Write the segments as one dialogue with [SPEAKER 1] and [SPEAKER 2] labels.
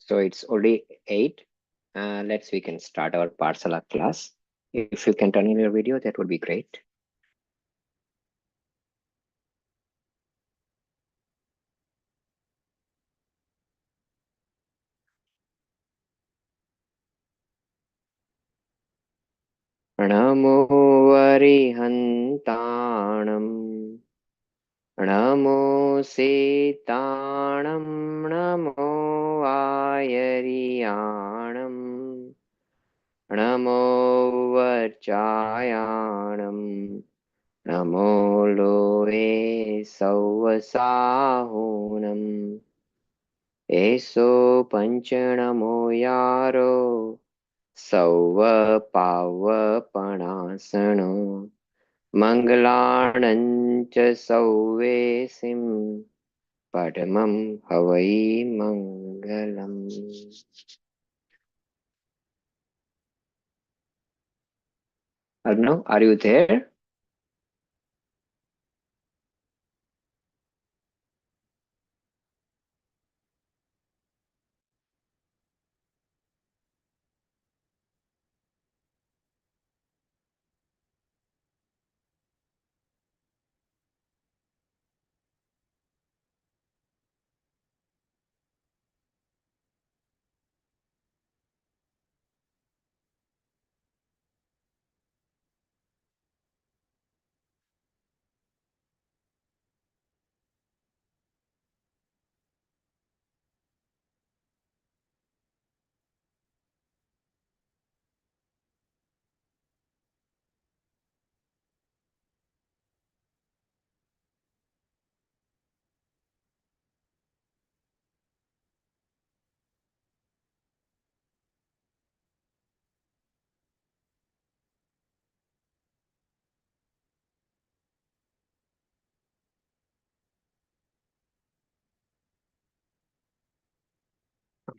[SPEAKER 1] So it's already 8. We can start our Pathshala class. If you can turn on your video, that would be great. नमो वरिहन्ताणम् नमो सीताणं नमो वायरियाणम् नमो वर्चायाणम् नमो लोहे सौवसाहुनम् एषो पञ्चनमो यारो सौव पावपणासनो मङ्गलाणञ्च सौवेसिं परमं हवै मङ्गलम्. Arnav, are you there?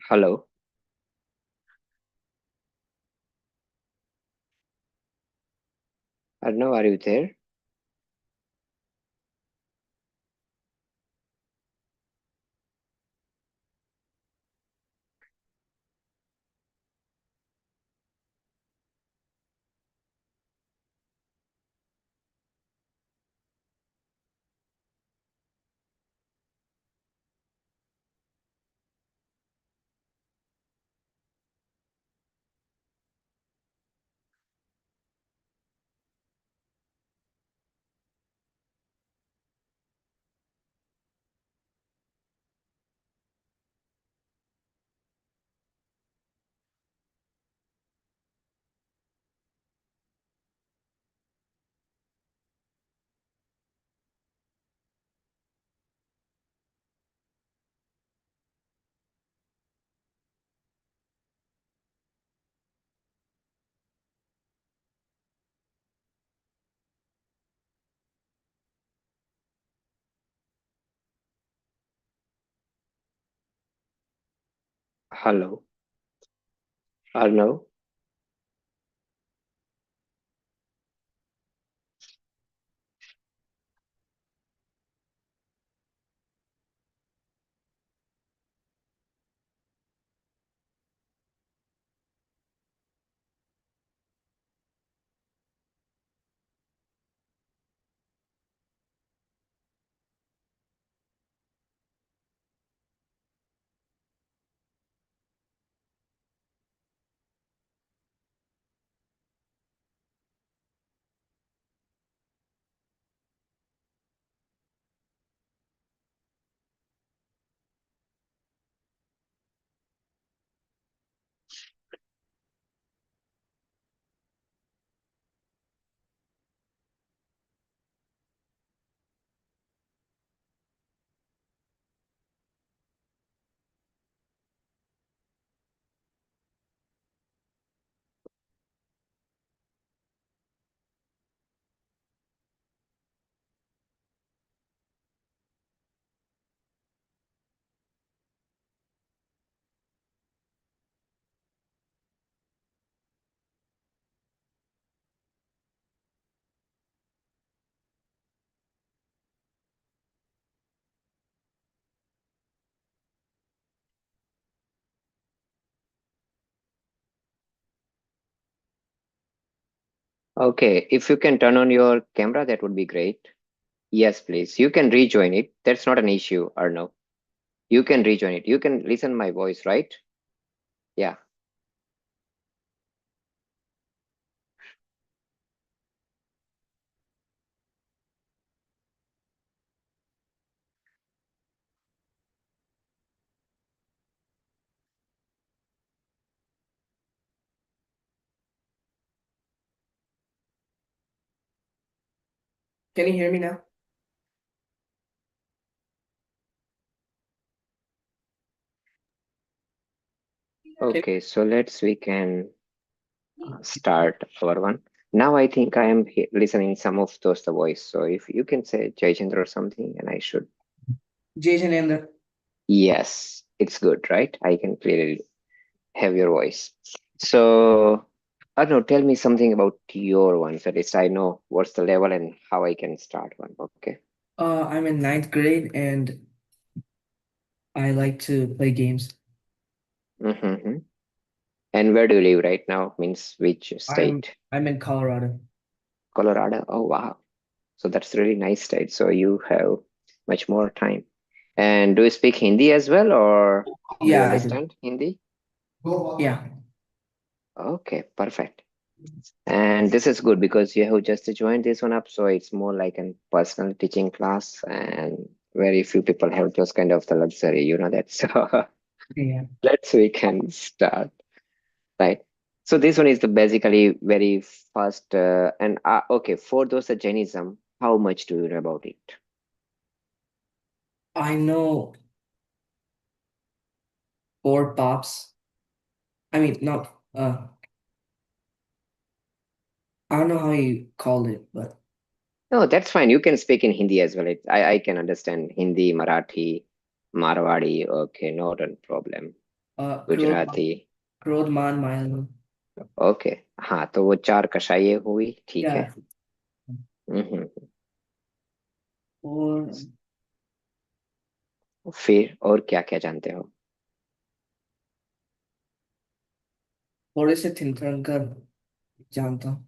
[SPEAKER 1] Hello. Arnav, are you there? Hello. Arnav. Okay, if you can turn on your camera, that would be great. Yes, please. You can rejoin it. That's not an issue, or no. You can rejoin it. You can listen my voice, right? Yeah.
[SPEAKER 2] Can you hear me now? Can
[SPEAKER 1] Okay, so we can start our one. Now I think I am listening some of those the voice. So if you can say Jaychandra or something, and I should.
[SPEAKER 2] Jason and the
[SPEAKER 1] Yes, it's good, right? I can clearly have your voice. So I don't know, tell me something about your one. So at least I know what's the level and how I can start one. Okay.
[SPEAKER 2] I'm in ninth grade and I like to play games.
[SPEAKER 1] Mm-hmm. And where do you live right now? Means which
[SPEAKER 2] I'm
[SPEAKER 1] state?
[SPEAKER 2] I'm in Colorado.
[SPEAKER 1] Colorado. Oh wow. So that's really nice state. So you have much more time. And do you speak Hindi as well, or do you
[SPEAKER 2] Yeah, I do.
[SPEAKER 1] understand Hindi?
[SPEAKER 2] Yeah.
[SPEAKER 1] Okay, perfect. And this is good because you have just joined this one up, so it's more like a personal teaching class, and very few people have those kind of the luxury, you know that. So
[SPEAKER 2] Yeah.
[SPEAKER 1] we can start, right? So this one is the basically very first, and okay, for those Jainism, how much do you know about it?
[SPEAKER 2] I know four pops. I mean, not I don't know how you call it, but
[SPEAKER 1] No, that's fine. You can speak in Hindi as well. I can understand Hindi, Marathi, Marwadi. Okay, not a problem.
[SPEAKER 2] क्रोध
[SPEAKER 1] Gujarati.
[SPEAKER 2] क्रोधमान माया.
[SPEAKER 1] Okay हाँ तो वो चार कषाइए हुई ठीक है
[SPEAKER 2] Yeah.
[SPEAKER 1] हम्म
[SPEAKER 2] और
[SPEAKER 1] फिर और क्या क्या जानते हो
[SPEAKER 2] थोड़े से थिंकर जानता हूँ.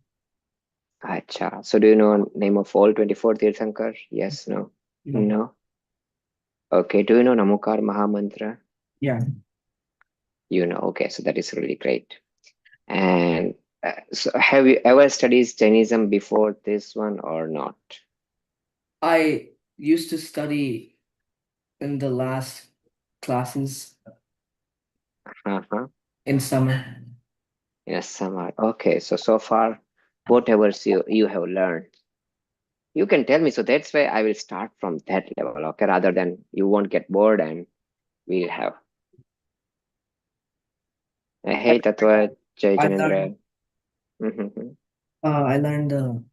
[SPEAKER 1] अच्छा so do you know name of all 24 Tirthankar yes no
[SPEAKER 2] No.
[SPEAKER 1] no okay do you know Namukar Mahamantra
[SPEAKER 2] Yeah.
[SPEAKER 1] you know okay so that is really great and so have you ever studied Jainism before this one or not
[SPEAKER 2] I used to study in the last classes
[SPEAKER 1] uh-huh.
[SPEAKER 2] in summer.
[SPEAKER 1] Yes summer okay so far whatever you have learned you can tell me so that's why I will start from that level okay rather than you won't get bored and we'll have
[SPEAKER 2] I,
[SPEAKER 1] hey Tatwa Jai
[SPEAKER 2] I
[SPEAKER 1] Janendra
[SPEAKER 2] learned
[SPEAKER 1] mm-hmm.
[SPEAKER 2] I learned the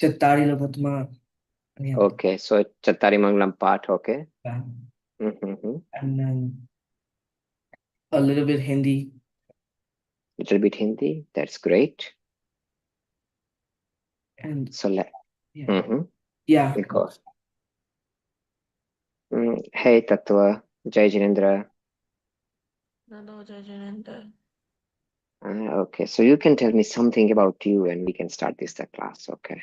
[SPEAKER 2] Chattari Labatma
[SPEAKER 1] Okay so Chattari Mangalam Path okay mm-hmm.
[SPEAKER 2] and then a little bit Hindi
[SPEAKER 1] Little bit Hindi that's great
[SPEAKER 2] and
[SPEAKER 1] so let
[SPEAKER 2] yeah.
[SPEAKER 1] mm-hmm.
[SPEAKER 2] Yeah.
[SPEAKER 1] Because hey Tatwa Jai Janendra
[SPEAKER 3] Hello, Jain.
[SPEAKER 1] okay so you can tell me something about you and we can start this the class okay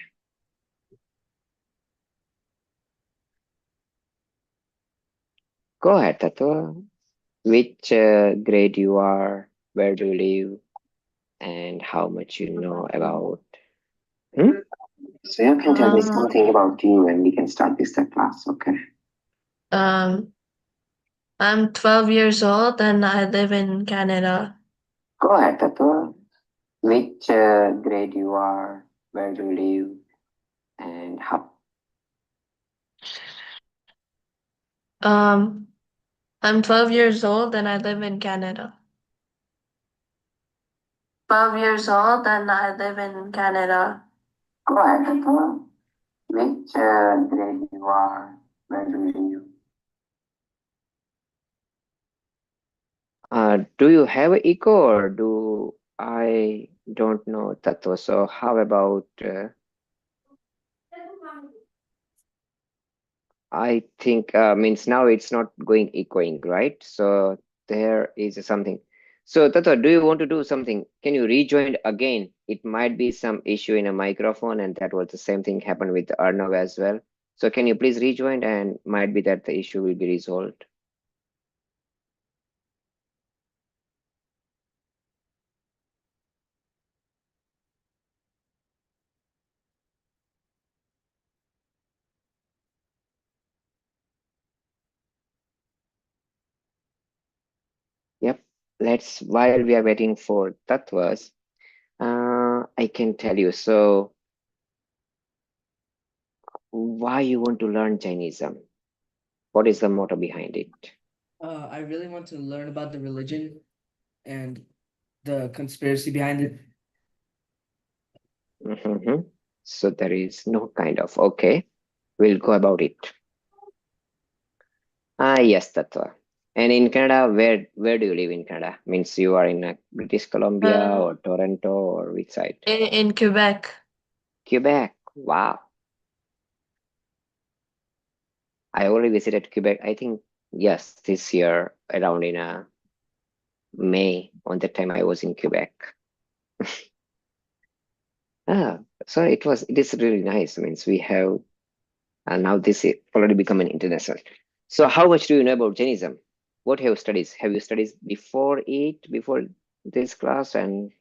[SPEAKER 1] go ahead Tatwa which grade you are where do you live and how much you know about hmm? So you can tell me
[SPEAKER 3] Um,
[SPEAKER 1] something about you and we can start this the class, okay?
[SPEAKER 3] um, I'm 12 years old and I live in Canada.
[SPEAKER 1] Go ahead, Tatua. Which grade you are, where do you live, and how?
[SPEAKER 3] Um, I'm 12 years old and I live in Canada. 12 years old and I live in Canada.
[SPEAKER 1] Go ahead, Tatua. Which grade you are, where do you live? Do you have an echo or do I don't know Tatua? So how about I think means now it's not going echoing, right? So there is something. So, Tata, do you want to do something? Can you rejoin again? It might be some issue in a microphone, and that was the same thing happened with Arnav as well. So, can you please rejoin, and might be that the issue will be resolved. Yep. Let's, while we are waiting for Tattvas, I can tell you. So, why you want to learn Jainism? What is the motto behind it?
[SPEAKER 2] I really want to learn about the religion and the conspiracy behind it.
[SPEAKER 1] Mhm. So there is no kind of, okay, we'll go about it. Ah, yes, Tattva. And in Canada, where do you live in Canada? Means you are in British Columbia
[SPEAKER 3] Uh,
[SPEAKER 1] or Toronto or which side?
[SPEAKER 3] in Quebec.
[SPEAKER 1] Quebec. Wow. I only visited Quebec, I think, yes, this year around in May. On that time I was in Quebec. Ah, so it is really nice. Means we have, and now this is already become an international. So how much do you know about Jainism? What have you studied? Have you studied before this class, and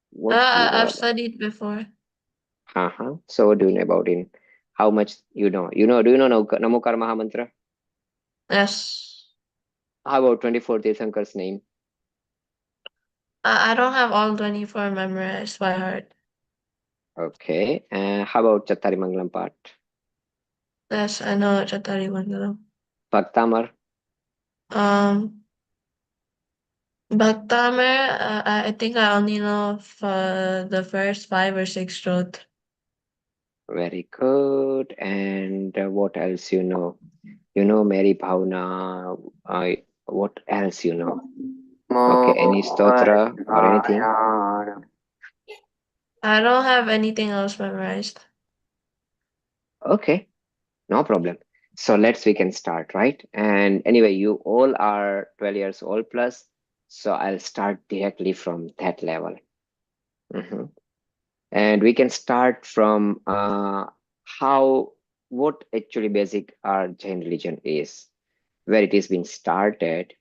[SPEAKER 1] what do you know
[SPEAKER 3] I've
[SPEAKER 1] about?
[SPEAKER 3] studied before.
[SPEAKER 1] Uh-huh. So what do you know about in how much you know? Do you know Namo Karma Mantra?
[SPEAKER 3] Yes.
[SPEAKER 1] How about 24 Tirthankar's name?
[SPEAKER 3] I don't have all 24 memorized by heart.
[SPEAKER 1] Okay. How about Chattari Mangalam Part?
[SPEAKER 3] Yes, I know Chatari Mangalam.
[SPEAKER 1] Bhaktamar?
[SPEAKER 3] Um, Bhaktamer, I think I only know the first 5 or 6 shlokas.
[SPEAKER 1] Very good. And what else you know? You know Mary Bhavna. What else you know? Okay, any stotra or anything?
[SPEAKER 3] I don't have anything else memorized.
[SPEAKER 1] Okay, no problem. So we can start, right? And anyway, you all are 12 years old plus, so I'll start directly from that level. Mhm. And we can start from how, what actually basic our Jain religion is, where it is being started.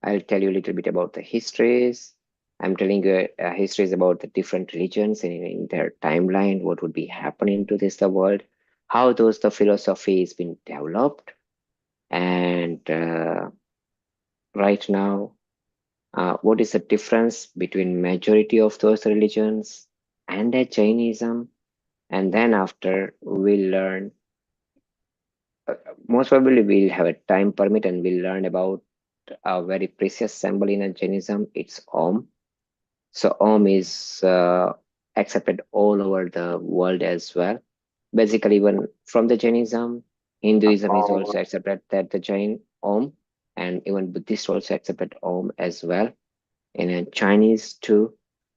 [SPEAKER 1] I'll tell you a little bit about the histories. I'm telling you histories about the different religions in their timeline, what would be happening to this the world, how those the philosophy is being developed, and right now, what is the difference between majority of those religions and the Jainism, and then after we'll learn. Most probably we'll have a time permit and we'll learn about a very precious symbol in a Jainism. It's Om. So Om is accepted all over the world as well. Basically, even from the Jainism, Hinduism is also accepted that the Jain Om, and even Buddhist also accepted Om as well. In Chinese too.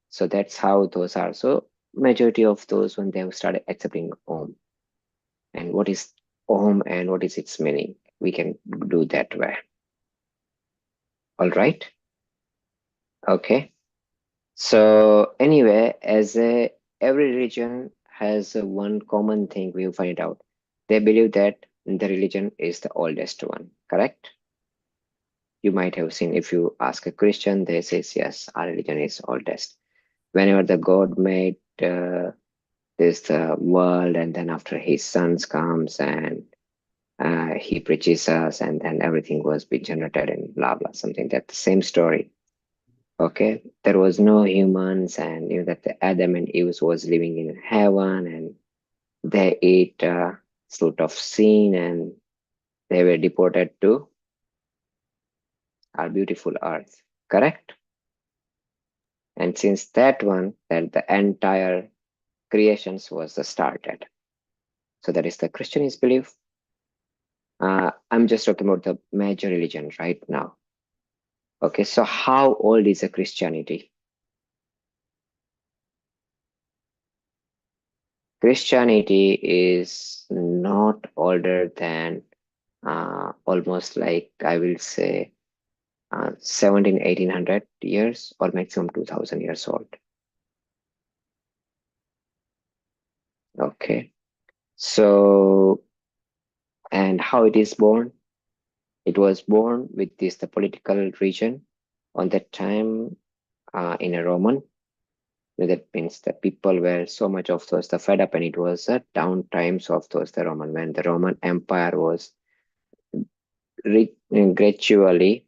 [SPEAKER 1] So that's how those are. So majority of those when they have started accepting Om, and what is Om and what is its meaning, we can do that way. All right. Okay. So anyway, every religion has one common thing we find out. They believe that the religion is the oldest one, correct? You might have seen if you ask a Christian, they say yes, our religion is oldest. Whenever the God made this world, and then after his sons comes and he preaches us, and then everything was be generated and blah blah something that the same story. Okay, there was no humans, and you know that the Adam and Eve was living in heaven, and they ate fruit of sin, and they were deported to our beautiful earth. Correct? And since that one, that the entire creations was started. So that is the Christianist belief. I'm just talking about the major religion right now. Okay, so how old is a Christianity? Christianity is not older than almost like I will say 17, 1800 years or maximum 2000 years old. Okay. So, and how it is born? It was born with this the political region on that time in a Roman. That means the people were so much of those the fed up, and it was the down times of those the Roman when the Roman Empire was gradually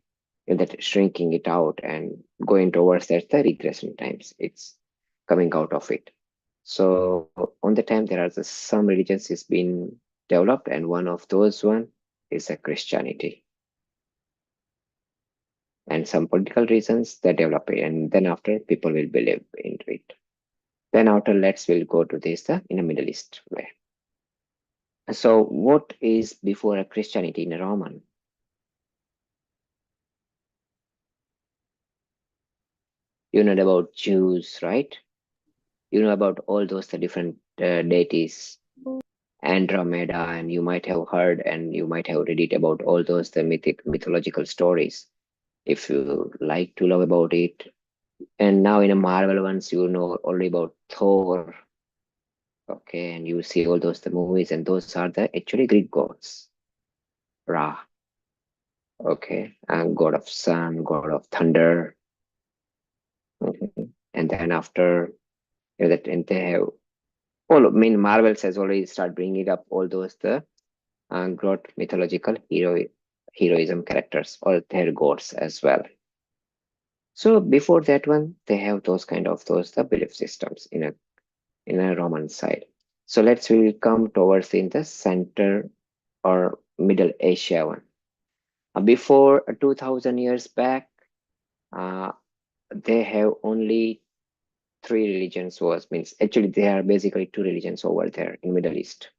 [SPEAKER 1] that shrinking it out and going towards that the regression times. It's coming out of it. So on the time there are some religions is being developed, and one of those one is a Christianity, and some political reasons they develop it, and then after people will believe into it. Then after let's will go to this in a Middle East way. So what is before a Christianity in a Roman? You know about Jews, right? You know about all those the different deities, Andromeda, and you might have heard and you might have read it about all those the mythological stories if you like to love about it. And now in a Marvel ones, you know only about Thor, okay, and you see all those the movies, and those are the actually Greek gods, Ra, okay, and god of sun, god of thunder, okay. And then after that, and they have all. I mean, Marvels has already started bringing up all those the god mythological heroism characters or their gods as well. So before that one, they have those kind of those the belief systems in a Roman side. So let's will come towards in the center or Middle Asia one. Before 2000 years back, uh, they have only three religions was means actually there are basically two religions over there in Middle East.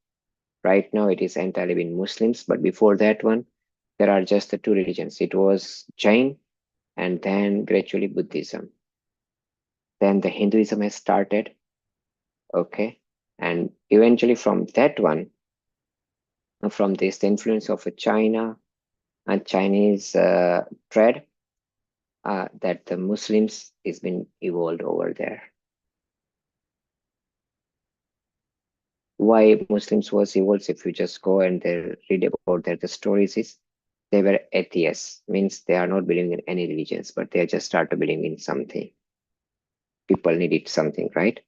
[SPEAKER 1] Right now it is entirely been Muslims, but before that one, there are just the two religions. It was Jain and then gradually Buddhism. Then the Hinduism has started, okay, and eventually from that one, from this the influence of China and Chinese trade, that the Muslims is been evolved over there. Why Muslims was evolved? If you just go and they read about their the stories, is they were atheists, means they are not believing in any religions, but they just start to believe in something. People needed something, right?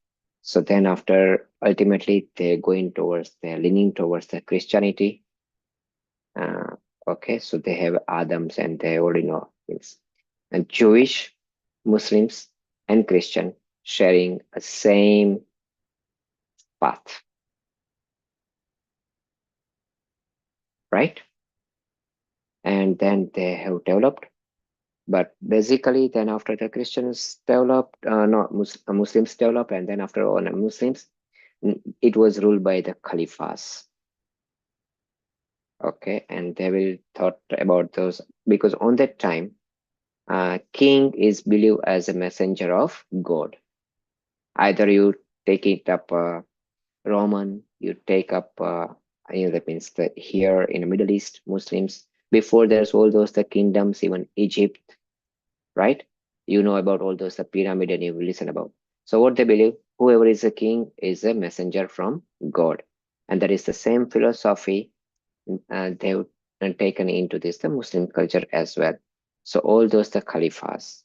[SPEAKER 1] So then after ultimately they're leaning towards the Christianity. Uh, okay, so they have Adams and they already know things. And Jewish, Muslims, and Christian sharing a same path, right? And then they have developed. But basically, then after the Christians developed, no, Muslims developed, and then after all Muslims, it was ruled by the caliphs. Okay, and they will thought about those because on that time, king is believed as a messenger of God. Either you take it up Roman, you take up, that means the here in the Middle East, Muslims. Before there's all those the kingdoms, even Egypt, right? You know about all those the pyramid and you listen about. So what they believe, whoever is a king is a messenger from God, and that is the same philosophy they've taken into this the Muslim culture as well. So all those the caliphs,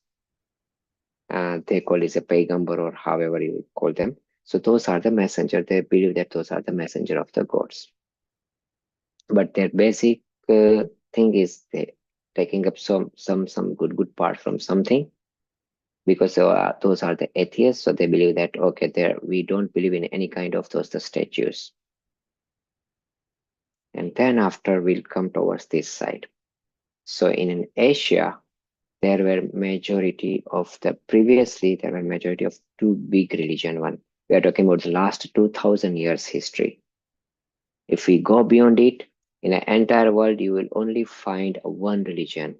[SPEAKER 1] they call it a paygamber or however you call them. So those are the messenger. They believe that those are the messenger of the gods. But their basic thing is they taking up some good part from something because those are the atheists. So they believe that okay, there we don't believe in any kind of those the statues. And then after we'll come towards this side. So in Asia, there were majority of the previously there were majority of two big religion. One we are talking about the last 2000 years history. If we go beyond it, in the entire world you will only find one religion,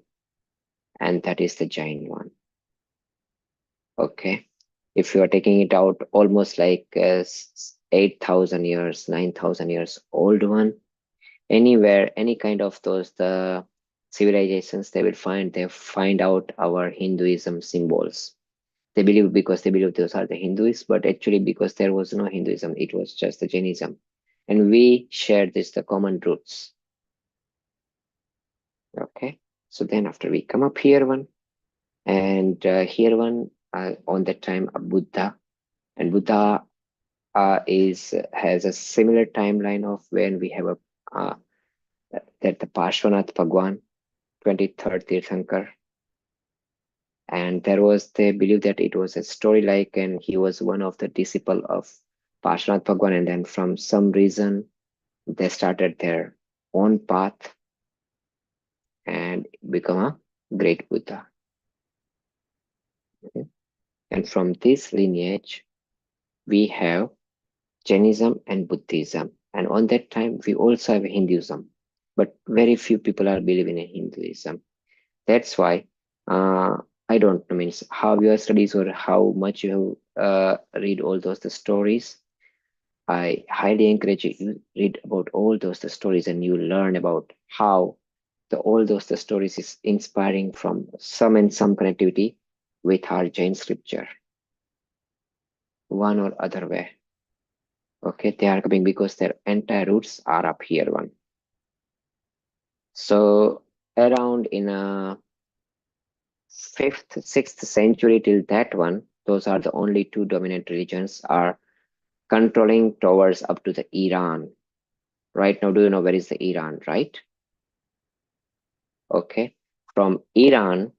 [SPEAKER 1] and that is the Jain one. Okay, if you are taking it out almost like 8,000 years, 9,000 years old one, anywhere any kind of those the civilizations, they find out our Hinduism symbols. They believe because they believe those are the Hindus, but actually because there was no Hinduism, it was just the Jainism. And we share this the common roots. Okay. So then after we come up here one, and here one on that time Buddha, and Buddha is has a similar timeline of when we have a that the Parshvanath Bhagwan, 23rd Tirthankar, and there was they believe that it was a story like, and he was one of the disciple of Parshvanath Bhagwan, and then from some reason they started their own path and become a great Buddha. Okay. And from this lineage, we have Jainism and Buddhism. And on that time, we also have Hinduism, but very few people are believing in Hinduism. That's why I don't know means how your studies or how much you read all those the stories. I highly encourage you read about all those the stories and you learn about how all those the stories is inspiring from some and some connectivity with our Jain scripture, one or other way. Okay, they are coming because their entire roots are up here one. So around in a 5th, 6th century till that one, those are the only two dominant religions are controlling towards up to the Iran. Right now, do you know where is the Iran, right? Okay, from Iran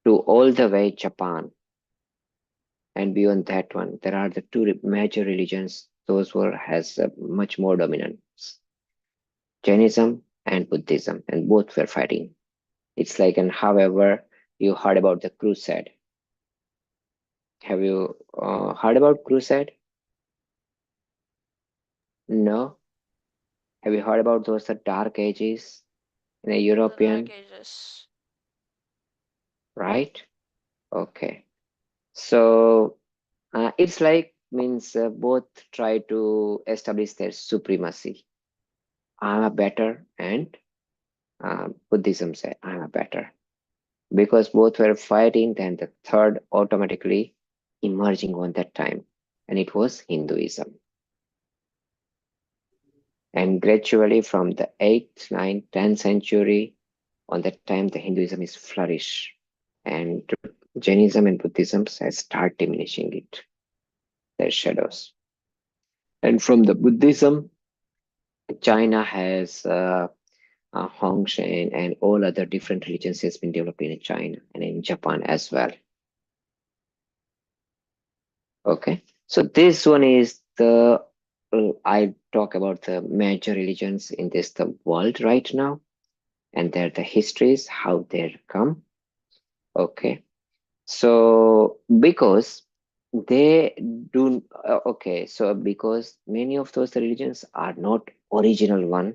[SPEAKER 1] to all the way Japan, and beyond that one, there are the two major religions. Those were has much more dominance, Jainism and Buddhism, and both were fighting. It's like, and however, you heard about the crusade. Have you heard about crusade? No. Have you heard about those the dark ages in a
[SPEAKER 3] The
[SPEAKER 1] European,
[SPEAKER 3] Dark Ages.
[SPEAKER 1] right? Okay. So it's like means both try to establish their supremacy. I'm a better, and Buddhism say I'm a better. Because both were fighting, then the third automatically emerging on that time, and it was Hinduism. And gradually from the 8th, 9th, 10th century, on that time the Hinduism is flourish, and Jainism and Buddhism has start diminishing it, their shadows. And from the Buddhism, China has Hongshan and all other different religions has been developed in China and in Japan as well. Okay, so this one is the I talk about the major religions in this the world right now, and their the histories, how they come. Okay, so because they do okay, so because many of those religions are not original one.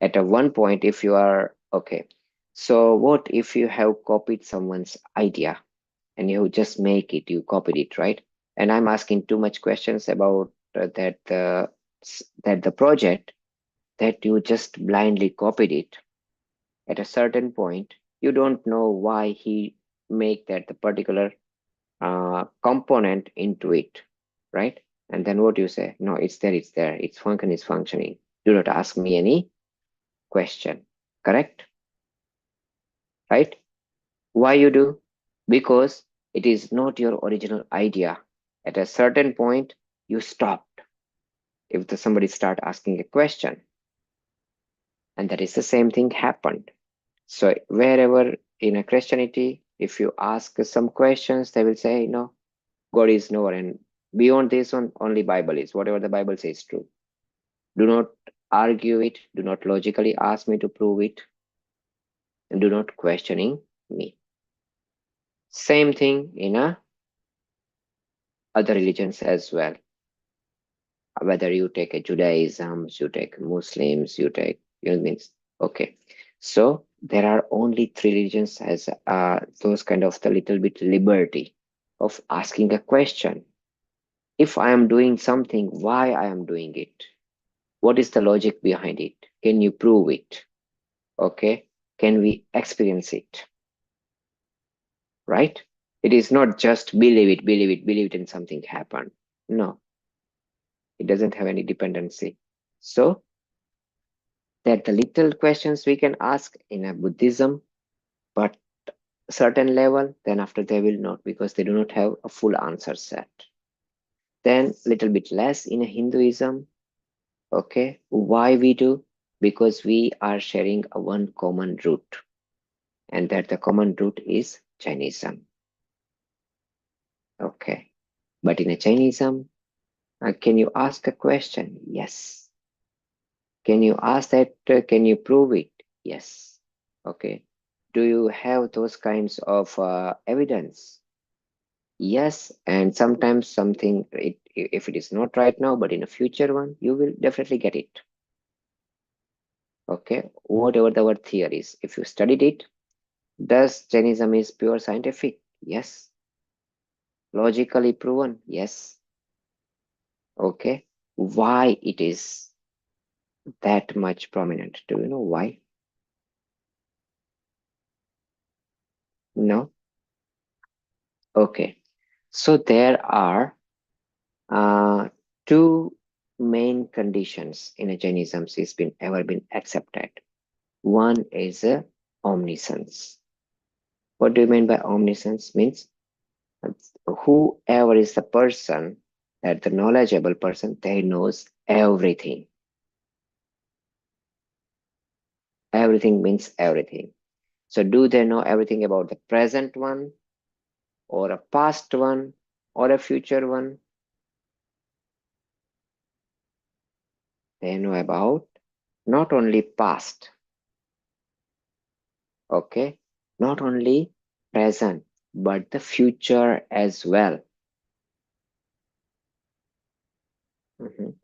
[SPEAKER 1] At a one point, if you are okay, so what if you have copied someone's idea and you just make it, you copied it, right? And I'm asking too much questions about that the project that you just blindly copied it. At a certain point, you don't know why he make that the particular component into it, right? And then what you say? No, it's there, it's there, its function is functioning. Do not ask me any question. Correct? Right? Why you do? Because it is not your original idea. At a certain point, you stopped. If somebody start asking a question, and that is the same thing happened. So wherever in a Christianity, if you ask some questions, they will say, no, God is nowhere, and beyond this one, only Bible is. Whatever the Bible says true. Do not argue it. Do not logically ask me to prove it, and do not questioning me. Same thing in other religions as well. Whether you take a Judaism, you take Muslims, you take means okay. So there are only three religions as those kind of the little bit liberty of asking a question. If I am doing something, why I am doing it? What is the logic behind it? Can you prove it? Okay. Can we experience it? Right? It is not just believe it, believe it, believe it, and something happened. No, it doesn't have any dependency. So that the little questions we can ask in a Buddhism, but certain level, then after they will not, because they do not have a full answer set. Then little bit less in a Hinduism. Okay, why we do? Because we are sharing a one common root, and that the common root is Jainism. Okay, but in a Jainism, can you ask a question? Yes. Can you ask that? Can you prove it? Yes. Okay. Do you have those kinds of evidence? Yes. And sometimes something, if it is not right now, but in a future one, you will definitely get it. Okay. Whatever the word theory is, if you studied it, does Jainism is pure scientific? Yes. Logically proven? Yes. Okay. Why it is that much prominent? Do you know why? No? Okay. So there are two main conditions in a Jainism has been ever been accepted. One is omniscience. What do you mean by omniscience? Means whoever is the person, that the knowledgeable person, they knows everything. Everything means everything. So do they know everything about the present one, or a past one, or a future one? They know about not only past, okay, not only present, but the future as well. Mhm.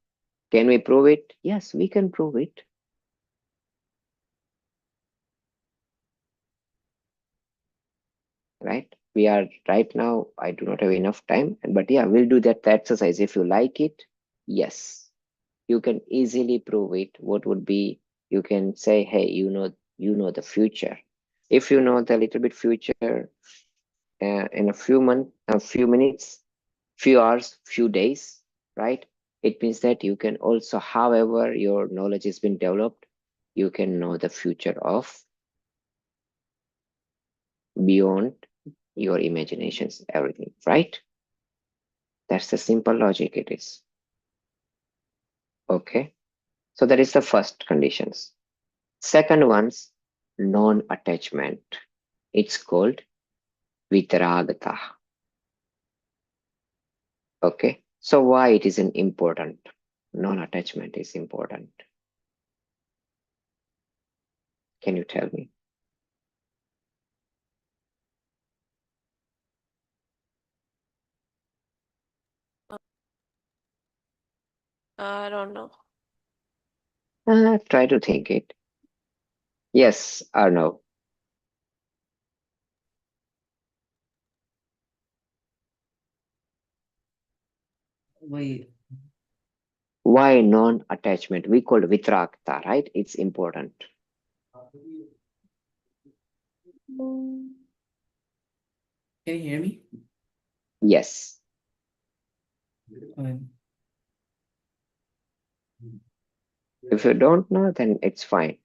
[SPEAKER 1] Can we prove it? Yes, we can prove it. Right? We are right now, I do not have enough time, but yeah, we'll do that exercise. If you like it, yes, you can easily prove it. What would be, you can say, hey, you know the future. If you know the little bit future in a few months, a few minutes, few hours, few days, right? It means that you can also, however your knowledge has been developed, you can know the future of beyond your imaginations, everything, right? That's the simple logic it is. Okay. So that is the first conditions. Second one's non-attachment. It's called vitaragata. Okay. So why it is an important? Non-attachment is important. Can you tell me?
[SPEAKER 3] I don't know.
[SPEAKER 1] Try to think it. Yes or no?
[SPEAKER 2] Wait,
[SPEAKER 1] Why non-attachment? We call vitragta, right? It's important.
[SPEAKER 2] can you hear me?
[SPEAKER 1] Yes.
[SPEAKER 2] Um,
[SPEAKER 1] If you don't know, then it's fine.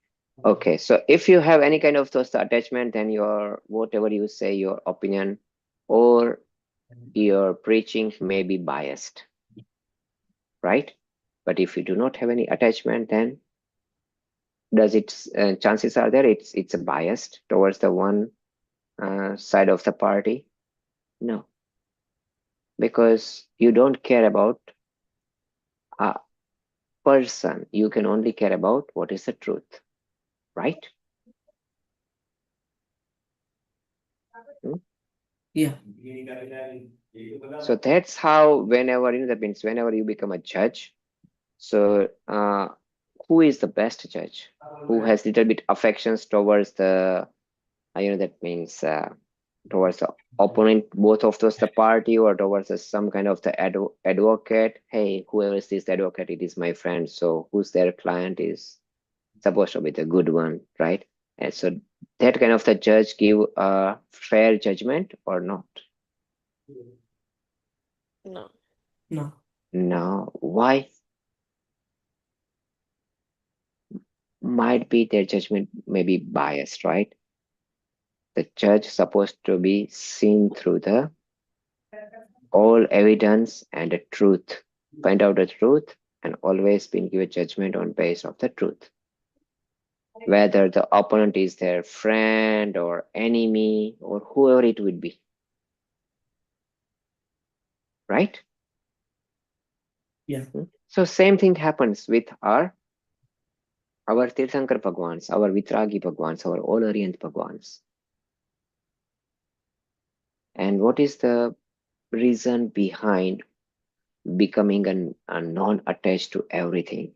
[SPEAKER 1] Okay, so if you have any kind of those attachment, then your whatever you say, your opinion or your preaching may be biased, right? But if you do not have any attachment, then does it chances are there it's a biased towards the one side of the party? No, because you don't care about a person. You can only care about what is the truth, right? Hmm?
[SPEAKER 2] yeah.
[SPEAKER 1] So that's how whenever that means whenever you become a judge, so who is the best judge? Who has little bit affections towards the that means towards the opponent, both of those the party, or towards some kind of the advocate. Hey, whoever is this advocate, it is my friend. So who's their client is supposed to be the good one, right? And so that kind of the judge give a fair judgment or not?
[SPEAKER 3] No.
[SPEAKER 2] No.
[SPEAKER 1] No. Why? Might be their judgment may be biased, right? The judge supposed to be seen through the all evidence and the truth, find out the truth, and always been give a judgment on base of the truth. Whether the opponent is their friend or enemy or whoever it would be, right?
[SPEAKER 2] Yeah.
[SPEAKER 1] So same thing happens with our Tirthankar Bhagwans, our Vitragi Bhagwans, our all Orient Bhagwans. And what is the reason behind becoming a non-attached to everything?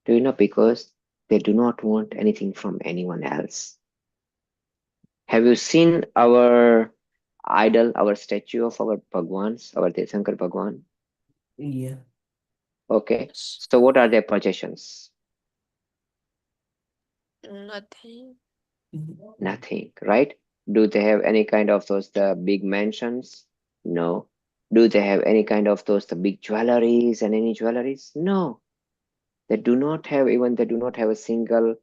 [SPEAKER 1] Do you know? Because they do not want anything from anyone else. Have you seen our idol, our statue of our Bhagwans, our Tirthankar Bhagwan?
[SPEAKER 2] Yeah.
[SPEAKER 1] Okay.
[SPEAKER 3] Yes.
[SPEAKER 1] So what are their possessions?
[SPEAKER 3] Nothing.
[SPEAKER 1] Nothing, right? Do they have any kind of those the big mansions? No. Do they have any kind of those the big jewelries and any jewelries? No. They do not have, even they do not have a single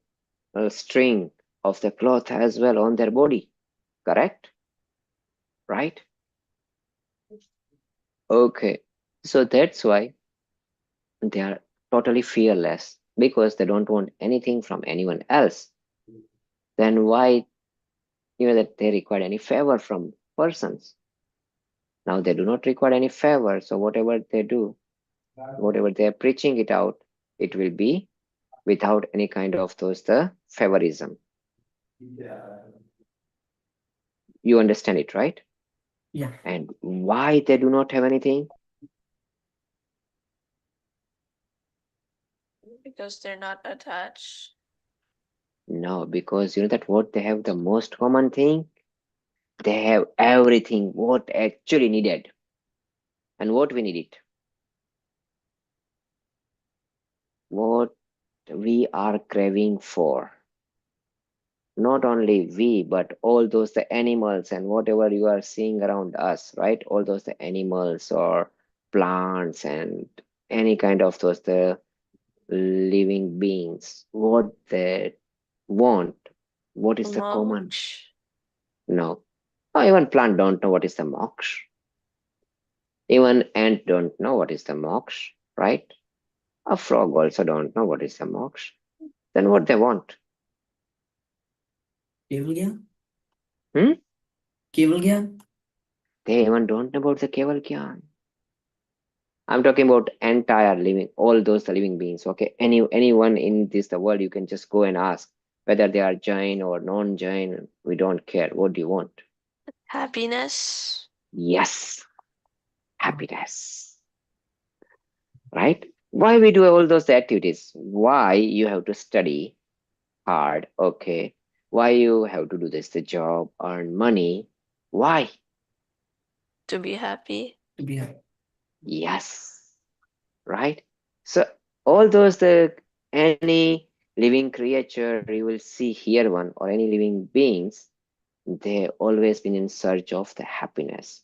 [SPEAKER 1] string of the cloth as well on their body. Correct? Right? Okay. So that's why they are totally fearless because they don't want anything from anyone else. Then why that they require any favor from persons? Now they do not require any favor, so whatever they do, whatever they are preaching it out, it will be without any kind of those the favorism. You understand it, right?
[SPEAKER 2] Yeah.
[SPEAKER 1] And why they do not have anything?
[SPEAKER 3] Because they're not attached.
[SPEAKER 1] No, because you know that what they have the most common thing? They have everything what actually needed. And what we need it? What we are craving for. Not only we, but all those the animals and whatever you are seeing around us, right? All those the animals or plants and any kind of those the living beings, what they want, what is the common?
[SPEAKER 3] Moksha.
[SPEAKER 1] No. Oh, even plant don't know what is the moksha. Even ant don't know what is the moksha, right? A frog also don't know what is the moksha. Then what they want?
[SPEAKER 2] केवल ज्ञान
[SPEAKER 1] Hmm?
[SPEAKER 2] केवल ज्ञान
[SPEAKER 1] They even don't know about the Keval Gyan. I'm talking about entire living, all those living beings. Okay, anyone in this the world, you can just go and ask whether they are Jain or non-Jain. We don't care. What do you want?
[SPEAKER 3] Happiness.
[SPEAKER 1] Yes, happiness. Right? Why we do all those activities? Why you have to study hard? Okay. Why you have to do this? The job, earn money. Why?
[SPEAKER 3] To be happy.
[SPEAKER 2] to be happy.
[SPEAKER 1] Yes. Right? So all those the any living creature you will see here one or any living beings, they always been in search of the happiness.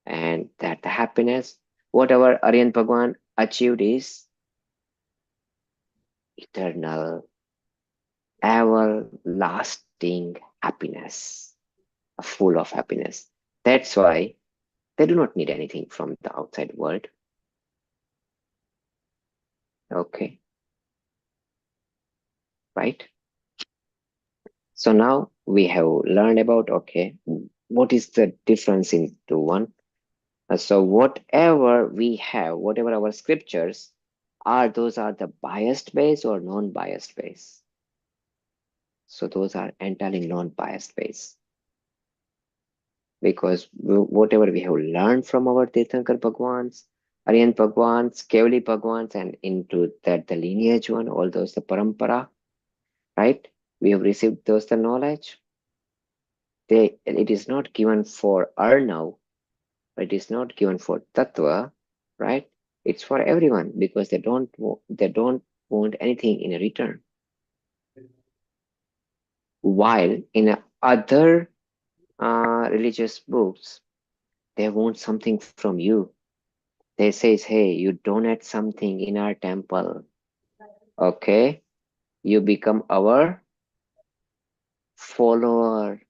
[SPEAKER 1] And that the happiness, whatever Aryan Bhagwan achieved is eternal, everlasting happiness, full of happiness. That's why they do not need anything from the outside world. Okay, right? So now we have learned about, okay, what is the difference into one? So whatever we have, whatever our scriptures are, those are the biased base or non-biased base. So those are entirely non-biased base. Because whatever we have learned from our Tirthankar Bhagwans, Aryan Bhagwans, Kevali Bhagwans, and into that the lineage one, all those the parampara, right? We have received those the knowledge. It is not given for Arnav, it is not given for Tattva, right? It's for everyone because they don't want anything in return. While in other religious books, they want something from you. They says, hey, you donate something in our temple, okay? You become our follower.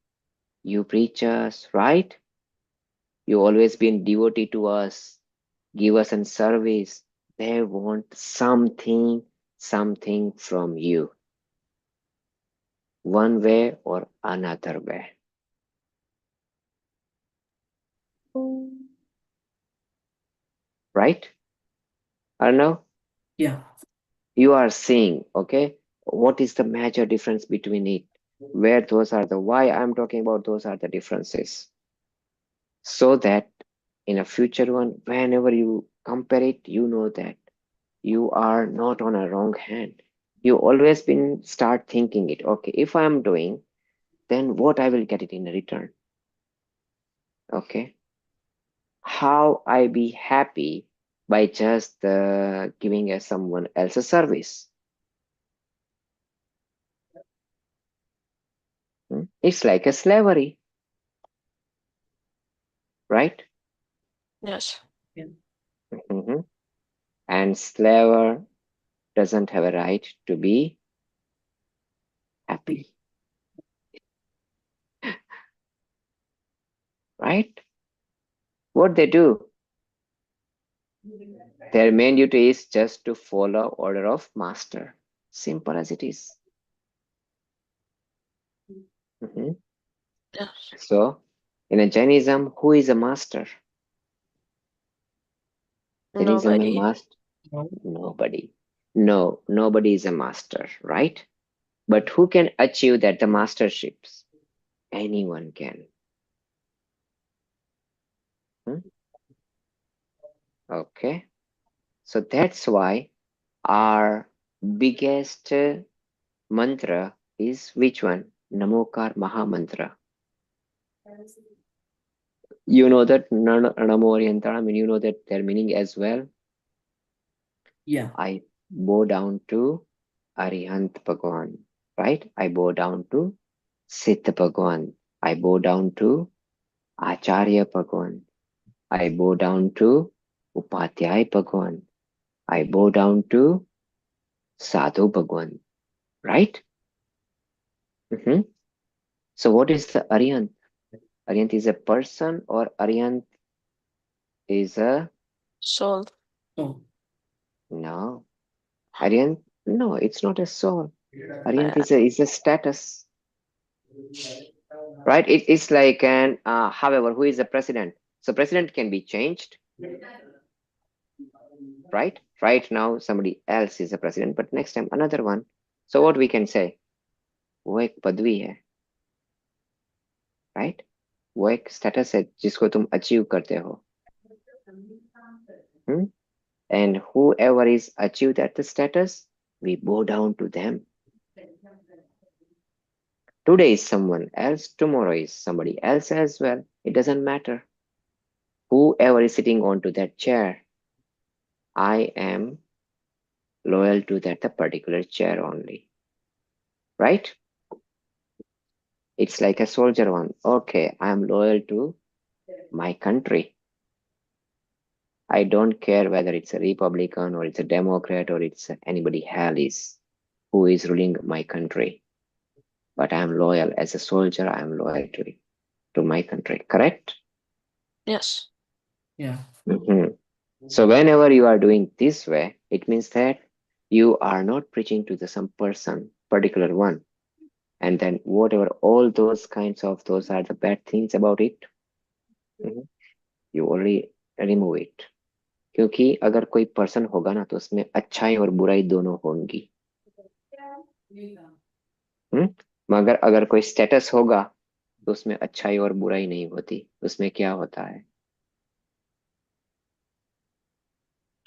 [SPEAKER 1] You preach us, right? You always been devotee to us. Give us in service. They want something from you, one way or another way, right? Arnav,
[SPEAKER 2] Yeah.
[SPEAKER 1] you are seeing, okay? What is the major difference between it? Where those are the why I'm talking about those are the differences. So that in a future one, whenever you compare it, you know that you are not on a wrong hand. You always been start thinking it, okay, if I am doing, then what I will get it in return. Okay, how I be happy by just giving a someone else a service. It's like a slavery, right?
[SPEAKER 3] Yes.
[SPEAKER 2] Yeah.
[SPEAKER 1] Mhm. And slaver doesn't have a right to be happy, right? What they do, their main duty is just to follow order of master. Simple as it is. Mhm.
[SPEAKER 3] Yes.
[SPEAKER 1] So, in a Jainism, who is a master? Jainism and
[SPEAKER 3] Nobody.
[SPEAKER 1] master? Nobody. No, nobody is a master, right? But who can achieve that the masterships? Anyone can. Hmm? Okay. So that's why our biggest mantra is which one? Namokar Maha Mantra. You know that Namo Orientala, I mean, you know that their meaning as well.
[SPEAKER 2] Yeah.
[SPEAKER 1] I bow down to Arihant Bhagwan, right? I bow down to Siddha Bhagwan. I bow down to Acharya Bhagwan. I bow down to Upadhyay Bhagwan. I bow down to Sadhu Bhagwan, right? Mhm. So what is the Arihant? Arihant is a person or Arihant is a
[SPEAKER 3] Soul.
[SPEAKER 2] Oh.
[SPEAKER 1] no. Arihant? No, it's not a soul. Arihant
[SPEAKER 3] Uh,
[SPEAKER 1] is a status, right? It is like an however, who is the president? So president can be changed, right? Right now somebody else is the president, but next time another one. So what we can say? वो एक पदवी है, right? वो एक status है जिसको तुम achieve करते हो. Hmm? And whoever is achieved at the status, we bow down to them. Today is someone else, tomorrow is somebody else as well. It doesn't matter. Whoever is sitting onto that chair, I am loyal to that the particular chair only. Right? It's like a soldier one. Okay, I am loyal to my country. I don't care whether it's a Republican or it's a Democrat or it's anybody else who is ruling my country. But I am loyal as a soldier. I am loyal to my country. Correct?
[SPEAKER 3] yes.
[SPEAKER 2] Yeah.
[SPEAKER 1] Mhm. So whenever you are doing this way, it means that you are not preaching to the some person, particular one, and then whatever all those kinds of those are the bad things about it, mhm, you already remove it. क्योंकि अगर कोई person होगा ना तो उसमें अच्छाई और बुराई दोनों होंगी. हम्म मगर अगर कोई स्टेटस होगा तो उसमें अच्छाई और बुराई नहीं होती. उसमें क्या होता है?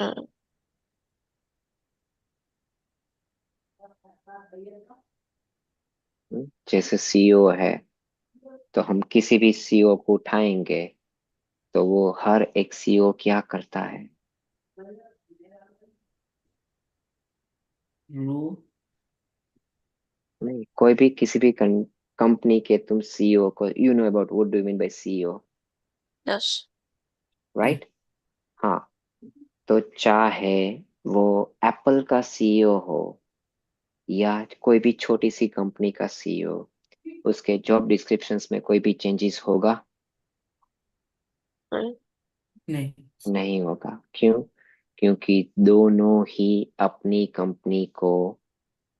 [SPEAKER 3] Uh,
[SPEAKER 1] जैसे सीईओ है तो हम किसी भी सीईओ को उठाएंगे तो वो हर एक सीईओ क्या करता है?
[SPEAKER 2] Rule.
[SPEAKER 1] नहीं, कोई भी किसी भी कंपनी के तुम सीईओ को, you know about what do you mean by CEO,
[SPEAKER 3] Yes.
[SPEAKER 2] Yeah.
[SPEAKER 1] Right? हाँ, तो चाहे वो एप्पल का सीईओ हो या कोई भी छोटी सी कंपनी का सीईओ, उसके जॉब डिस्क्रिप्शंस में कोई भी चेंजेस होगा?
[SPEAKER 3] Right.
[SPEAKER 2] नहीं.
[SPEAKER 1] नहीं होगा। क्यों? क्योंकि दोनों ही अपनी कंपनी को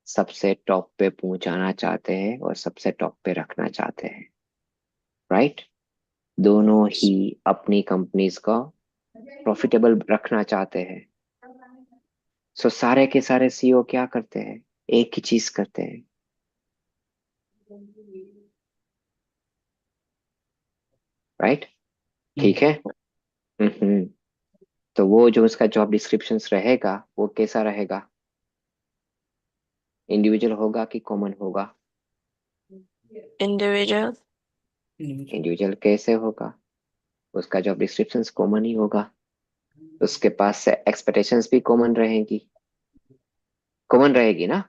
[SPEAKER 1] सबसे टॉप पे पहुंचाना चाहते हैं और सबसे टॉप पे रखना चाहते हैं, राइट? दोनों ही अपनी कंपनीज को प्रॉफिटेबल रखना चाहते हैं। सो सारे के सारे सीईओ क्या करते हैं? एक ही चीज करते हैं, राइट? ठीक है। हम्म। तो वो जो उसका जॉब डिस्क्रिप्शंस रहेगा वो कैसा रहेगा? इंडिविजुअल होगा कि कॉमन होगा?
[SPEAKER 3] Individual.
[SPEAKER 2] Individual.
[SPEAKER 1] इंडिविजुअल कैसे होगा? उसका जॉब डिस्क्रिप्शंस कॉमन ही होगा, उसके पास से एक्सपेक्टेशंस भी कॉमन रहेगी, कॉमन रहेगी ना।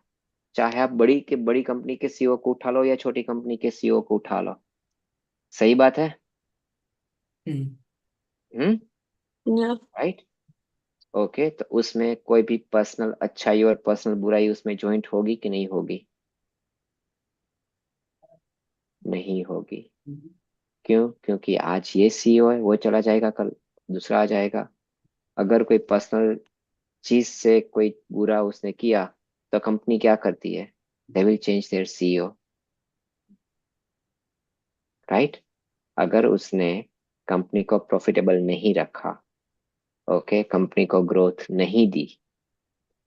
[SPEAKER 1] चाहे आप बड़ी कंपनी के सीईओ को उठा लो या छोटी कंपनी के सीईओ को उठा लो, सही बात है।
[SPEAKER 2] Hmm.
[SPEAKER 1] हम्म।
[SPEAKER 3] Yeah.
[SPEAKER 1] राइट। ओके, तो उसमें कोई भी पर्सनल अच्छाई और पर्सनल बुराई उसमें जॉइंट होगी कि नहीं होगी? नहीं होगी। क्यों? क्योंकि आज ये सीईओ है, वो चला जाएगा, कल दूसरा आ जाएगा। अगर कोई पर्सनल चीज से कोई बुरा उसने किया तो कंपनी क्या करती है? They will change their CEO, right? अगर उसने कंपनी को प्रॉफिटेबल नहीं रखा, ओके, कंपनी को ग्रोथ नहीं दी,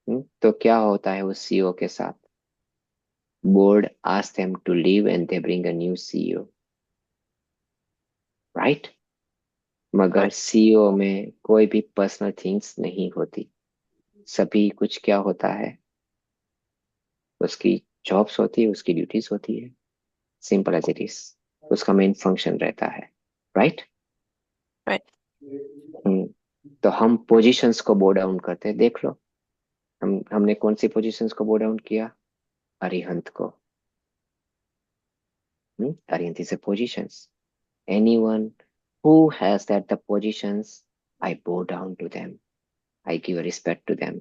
[SPEAKER 1] तो क्या होता है उस सीईओ के साथ? Board ask them to leave and they bring a new CEO, right? मगर
[SPEAKER 3] Right.
[SPEAKER 1] सीईओ में कोई भी पर्सनल थिंग्स नहीं होती, सभी कुछ क्या होता है? उसकी जॉब्स होती है, उसकी ड्यूटीज होती है, सिंपल एज इट इज। उसका मेन फंक्शन रहता है, राइट?
[SPEAKER 3] Right.
[SPEAKER 1] तो हम पोजीशंस को बो डाउन करते हैं, देख लो। हमने कौन सी पोजीशंस को बो डाउन किया? अरिहंत को। Arihant is a positions. Anyone who has that the positions, I bow down to them, I give respect to them,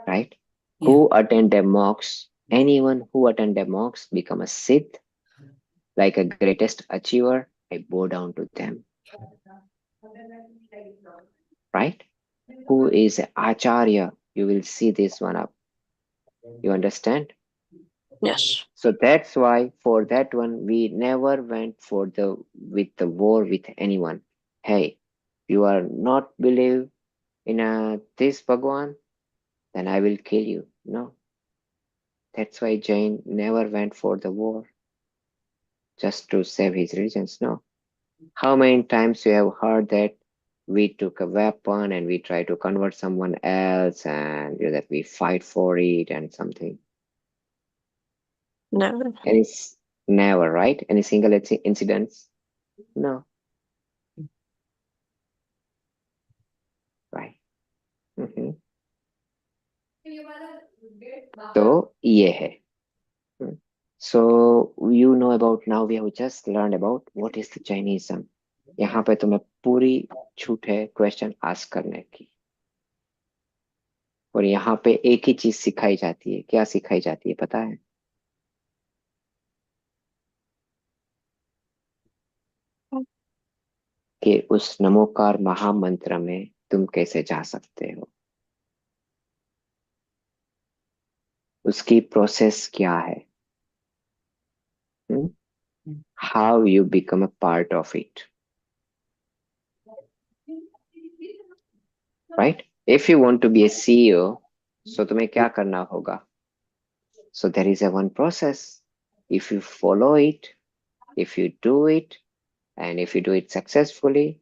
[SPEAKER 1] right?
[SPEAKER 2] Yeah.
[SPEAKER 1] Who attend their mocks, anyone who attend their mocks become a Siddh, like a greatest achiever, I bow down to them, right? Who is a Acharya, you will see this one up. You understand?
[SPEAKER 3] Yes.
[SPEAKER 1] So that's why for that one we never went for the with the war with anyone. Hey, you are not believe in this Bhagwan, then I will kill you. No, that's why Jain never went for the war just to save his religions. No. How many times you have heard that we took a weapon and we try to convert someone else and that we fight for it and something?
[SPEAKER 3] Never.
[SPEAKER 1] Any never, right? Any single incidents? No, right? Mhm. तो ये है। So you know about, now we have just learned about what is the Jainism. यहाँ पे तुम्हें पूरी छूट है question ask करने की, और यहाँ पे एक ही चीज सिखाई जाती है। क्या सिखाई जाती है पता है? कि उस नमोकार महामंत्र में तुम कैसे जा सकते हो, उसकी प्रोसेस क्या है, how you become a part of it, right? If you want to be a CEO, so तुम्हें क्या करना होगा? So there is a one process, if you follow it, if you do it, and if you do it successfully,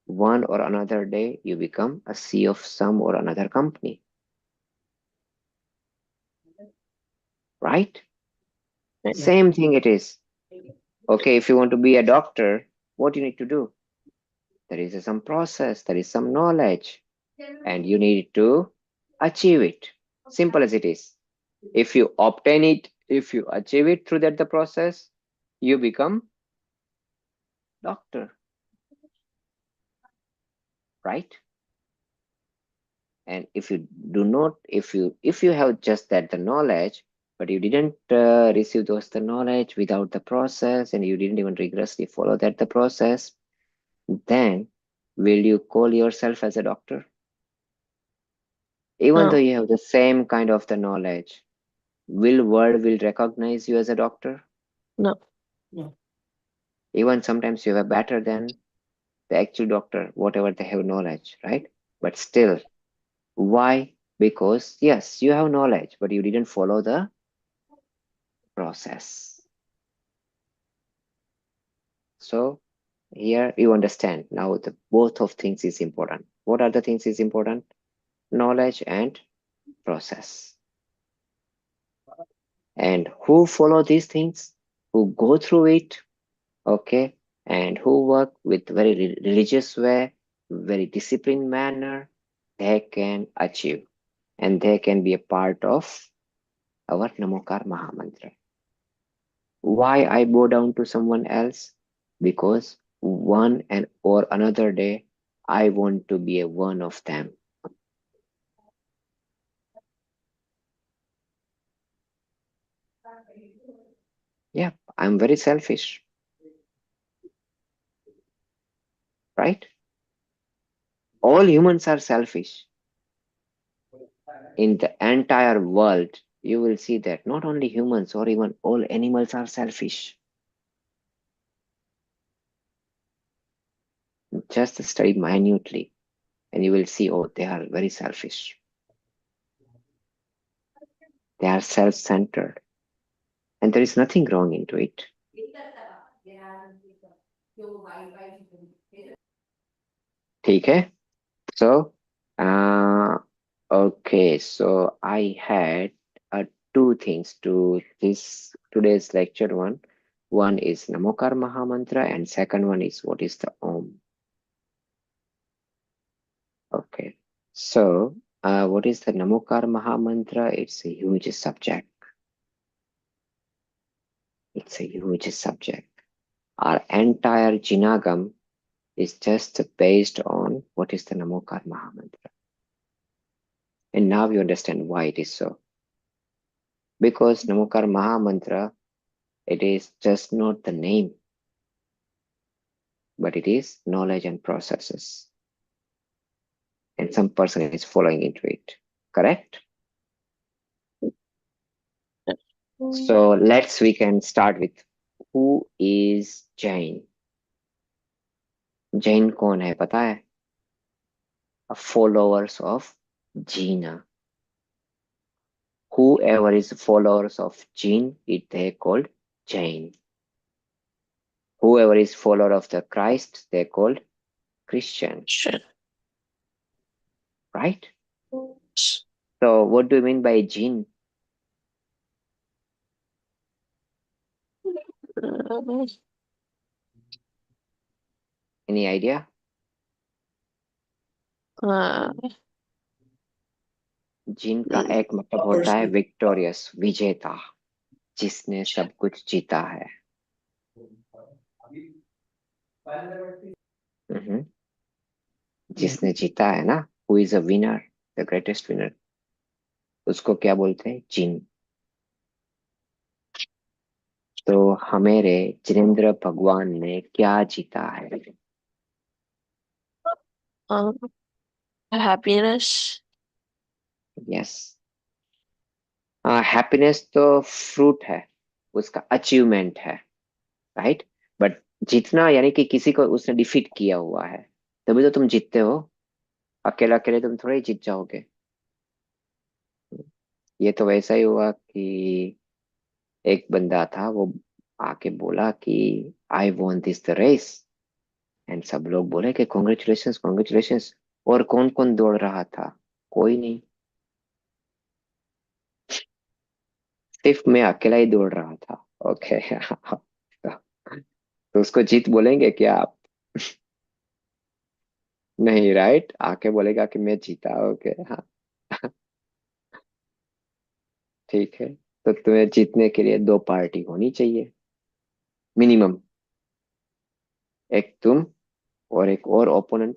[SPEAKER 1] one or another day you become a CEO of some or another company, right?
[SPEAKER 3] Right.
[SPEAKER 1] Same thing it is. Okay, if you want to be a doctor, what you need to do? There is some process, there is some knowledge, and you need to achieve it. Simple as it is. If you obtain it If you achieve it through that the process, you become doctor, right? And if you do not, if you have just that the knowledge, but you didn't receive those the knowledge without the process, and you didn't even rigorously follow that the process, then will you call yourself as a doctor? Even though
[SPEAKER 3] No,
[SPEAKER 1] you have the same kind of the knowledge, will world will recognize you as a doctor?
[SPEAKER 3] no.
[SPEAKER 2] No.
[SPEAKER 1] Even sometimes you are better than the actual doctor, whatever they have knowledge, right? But still, why? Because yes, you have knowledge, but you didn't follow the process. So here you understand now the both of things is important. What are the things is important? Knowledge and process. And who follow these things? Who go through it, okay, and who work with very religious way, very disciplined manner, they can achieve and they can be a part of our Namokar Mahamantra. Why I bow down to someone else? Because one and or another day I want to be a one of them. Yeah, I'm very selfish, right? All humans are selfish. In the entire world, you will see that not only humans or even all animals are selfish. Just study minutely and you will see, oh, they are very selfish. They are self-centered and there is nothing wrong into it. ठीक है? So, uh, okay, so I had two things to this today's lecture one. One is Namokar Mahamantra and second one is what is the Om. Okay, so what is the Namokar Mahamantra? It's a huge subject. It's a huge subject. Our entire Jinagam is just based on what is the Namokar Mahamantra. And now you understand why it is so. Because Namokar Mahamantra, it is just not the name, but it is knowledge and processes. And some person is following into it. Correct? So we can start with who is Jain? Jain कौन है पता है? Followers of Jina. Whoever is followers of Jin, it they called Jain. Whoever is follower of the Christ, they called Christian.
[SPEAKER 3] Sure.
[SPEAKER 1] Right? So what do you mean by Jin? Any idea? जिन का एक मतलब होता है victorious, विजेता, जिसने सब कुछ जीता है. हम्म, जिसने जीता है ना, who is a winner, the greatest winner, उसको क्या बोलते हैं? जिन. तो हमारे जिनेंद्र भगवान ने क्या जीता है?
[SPEAKER 3] Happiness.
[SPEAKER 1] यस. हैप्पीनेस तो फ्रूट है, उसका अचीवमेंट है, राइट? बट जीतना यानी कि किसी को उसने डिफीट किया हुआ है, तभी तो तुम जीतते हो. अकेला अकेले तुम थोड़ा ही जीत जाओगे. ये तो वैसा ही हुआ कि एक बंदा था, वो आके बोला कि I want this the race. And सब लोग बोले कि कॉन्ग्रेचुलेशंस कॉन्ग्रेचुलेशंस. और कौन कौन दौड़ रहा था? कोई नहीं, सिर्फ मैं अकेला ही दौड़ रहा था. ओके. तो उसको जीत बोलेंगे क्या आप? नहीं, राइट? आके बोलेगा कि मैं जीता. ओके, हाँ. ठीक है. तो तुम्हें जीतने के लिए दो पार्टी होनी चाहिए मिनिमम। एक तुम और एक और ओपोनेंट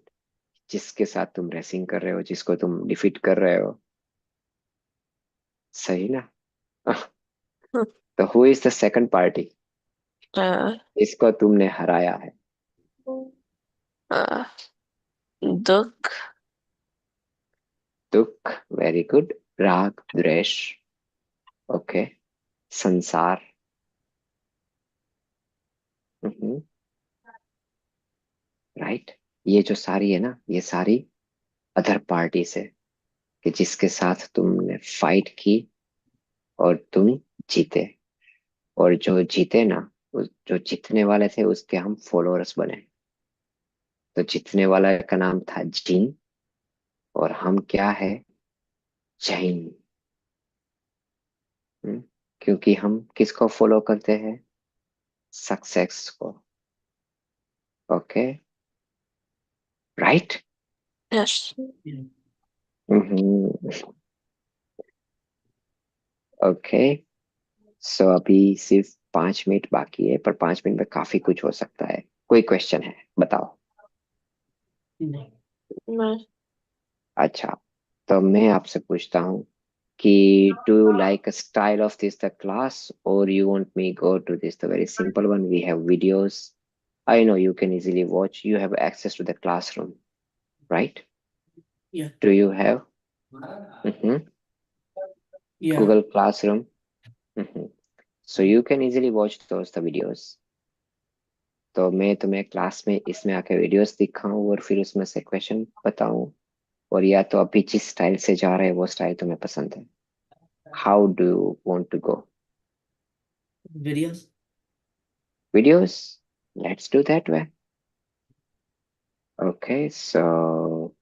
[SPEAKER 1] जिसके साथ तुम रेसिंग कर रहे हो, जिसको तुम डिफीट कर रहे हो। सही ना? तो who is the second party
[SPEAKER 3] uh,
[SPEAKER 1] इसको तुमने हराया है?
[SPEAKER 3] uh, duck,
[SPEAKER 1] दुख, वेरी गुड। राग, द्वेष, ओके। संसार, राइट। ये जो सारी है ना, ये सारी अदर पार्टी से, कि जिसके साथ तुमने फाइट की और तुम जीते। और जो जीते ना, जो जीतने वाले थे उसके हम फॉलोअर्स बने। तो जीतने वाला का नाम था जीन, और हम क्या है? जैन। हम्म, क्योंकि हम किसको फॉलो करते हैं? सक्सेस को। Okay, right.
[SPEAKER 3] yes,
[SPEAKER 2] Yeah.
[SPEAKER 1] Okay, so अभी सिर्फ 5 मिनट बाकी है, पर 5 मिनट में काफी कुछ हो सकता है। कोई क्वेश्चन है? बताओ।
[SPEAKER 2] No.
[SPEAKER 3] no,
[SPEAKER 1] अच्छा, तो मैं आपसे पूछता हूँ कि do you like style of this the class, और you want me go to this the very simple one? We have videos, I know you can easily watch. You have access to the classroom, right?
[SPEAKER 2] Yeah.
[SPEAKER 1] Do you have mhm,
[SPEAKER 2] Yeah.
[SPEAKER 1] Google Classroom? Mhm. So you can easily watch those the videos. तो मैं तुम्हें class में इसमें आके videos दिखाऊं और फिर उसमें से क्वेश्चन बताऊं, और या तो अभी जिस स्टाइल से जा रहे हैं वो स्टाइल तुम्हें पसंद है? How do you want to go?
[SPEAKER 2] Videos.
[SPEAKER 1] Videos? Let's do that way. Okay, so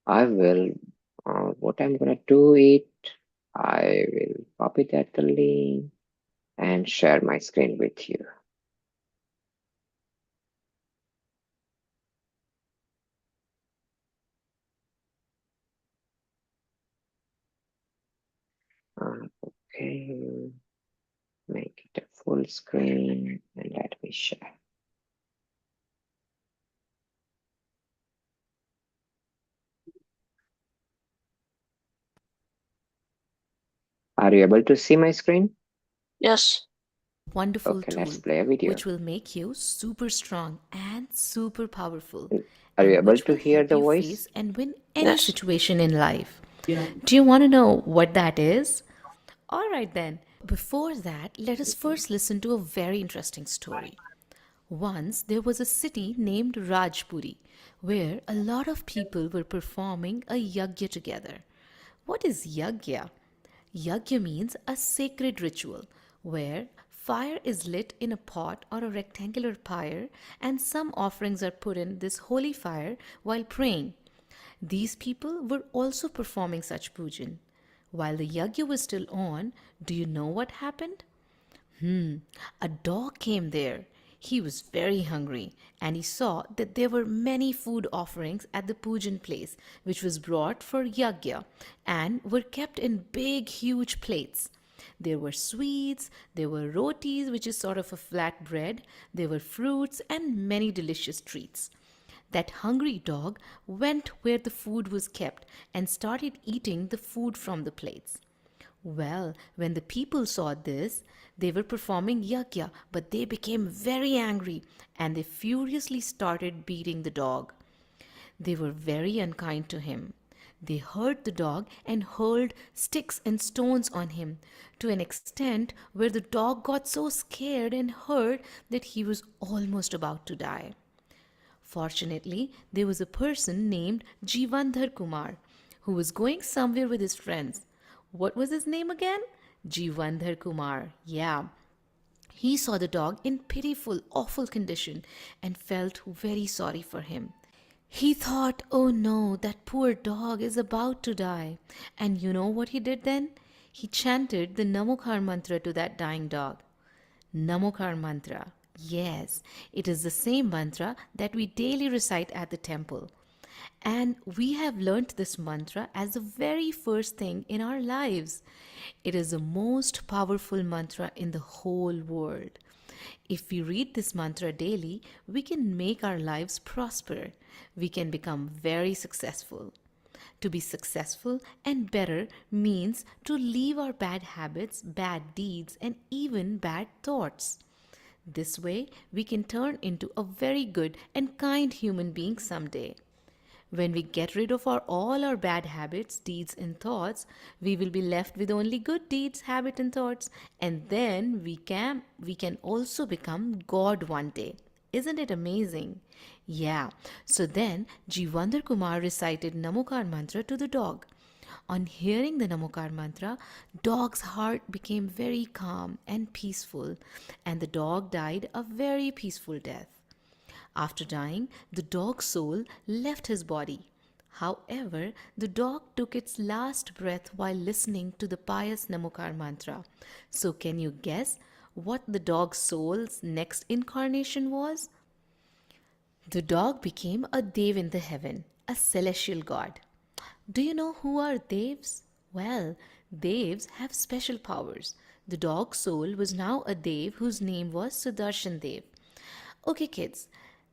[SPEAKER 1] I will, what I'm gonna do it, I will copy that the link and share my screen with you. Okay, make it a full screen and let me share. Are you able to see my screen?
[SPEAKER 3] yes,
[SPEAKER 4] Wonderful
[SPEAKER 1] Okay, let's
[SPEAKER 4] tool
[SPEAKER 1] play a video.
[SPEAKER 4] which will make you super strong and super powerful
[SPEAKER 1] Are you
[SPEAKER 4] and
[SPEAKER 1] able
[SPEAKER 4] which
[SPEAKER 1] to
[SPEAKER 4] will
[SPEAKER 1] hear
[SPEAKER 4] help
[SPEAKER 1] the
[SPEAKER 4] you
[SPEAKER 1] voice?
[SPEAKER 4] face and win any
[SPEAKER 3] yes.
[SPEAKER 4] situation in life.
[SPEAKER 2] Yeah.
[SPEAKER 4] Do you want to know what that is? All right then. Before that, let us first listen to a very interesting story. Once there was a city named Rajpuri where a lot of people were performing a yagya together. What is yagya? Yagya means a sacred ritual where fire is lit in a pot or a rectangular pyre and some offerings are put in this holy fire while praying. These people were also performing such pujan. While the yagya was still on, do you know what happened? A dog came there. He was very hungry and he saw that there were many food offerings at the pujan place, which was brought for yagya and were kept in big, huge plates. There were sweets, there were rotis, which is sort of a flat bread, there were fruits, and many delicious treats. That hungry dog went where the food was kept and started eating the food from the plates. Well, when the people saw this, they were performing yagya, but they became very angry and they furiously started beating the dog. They were very unkind to him. They hurt the dog and hurled sticks and stones on him to an extent where the dog got so scared and hurt that he was almost about to die. Fortunately, there was a person named Jivandhar Kumar who was going somewhere with his friends. What was his name again? Jivandhar Kumar. Yeah. He saw the dog in pitiful, awful condition and felt very sorry for him. He thought, oh no, that poor dog is about to die. And you know what he did then? He chanted the Namokar mantra to that dying dog. Namokar mantra. Yes, it is the same mantra that we daily recite at the temple. And we have learnt this mantra as the very first thing in our lives. It is the most powerful mantra in the whole world. If we read this mantra daily, we can make our lives prosper. We can become very successful. To be successful and better means to leave our bad habits, bad deeds, and even bad thoughts. This way, we can turn into a very good and kind human being someday. When we get rid of all our bad habits, deeds, and thoughts, we will be left with only good deeds, habit, and thoughts, and then we can also become God one day. Isn't it amazing? Yeah. So then Jivandar Kumar recited Namokar mantra to the dog. On hearing the Namokar mantra, dog's heart became very calm and peaceful, and the dog died a very peaceful death. After dying, the dog's soul left his body. However, the dog took its last breath while listening to the pious Namokar mantra. So, can you guess what the dog's soul's next incarnation was? The dog became a Dev in the heaven, a celestial god. Do you know who are Devs? Well, Devs have special powers. The dog's soul was now a Dev whose name was Sudarshan Dev. Okay, kids,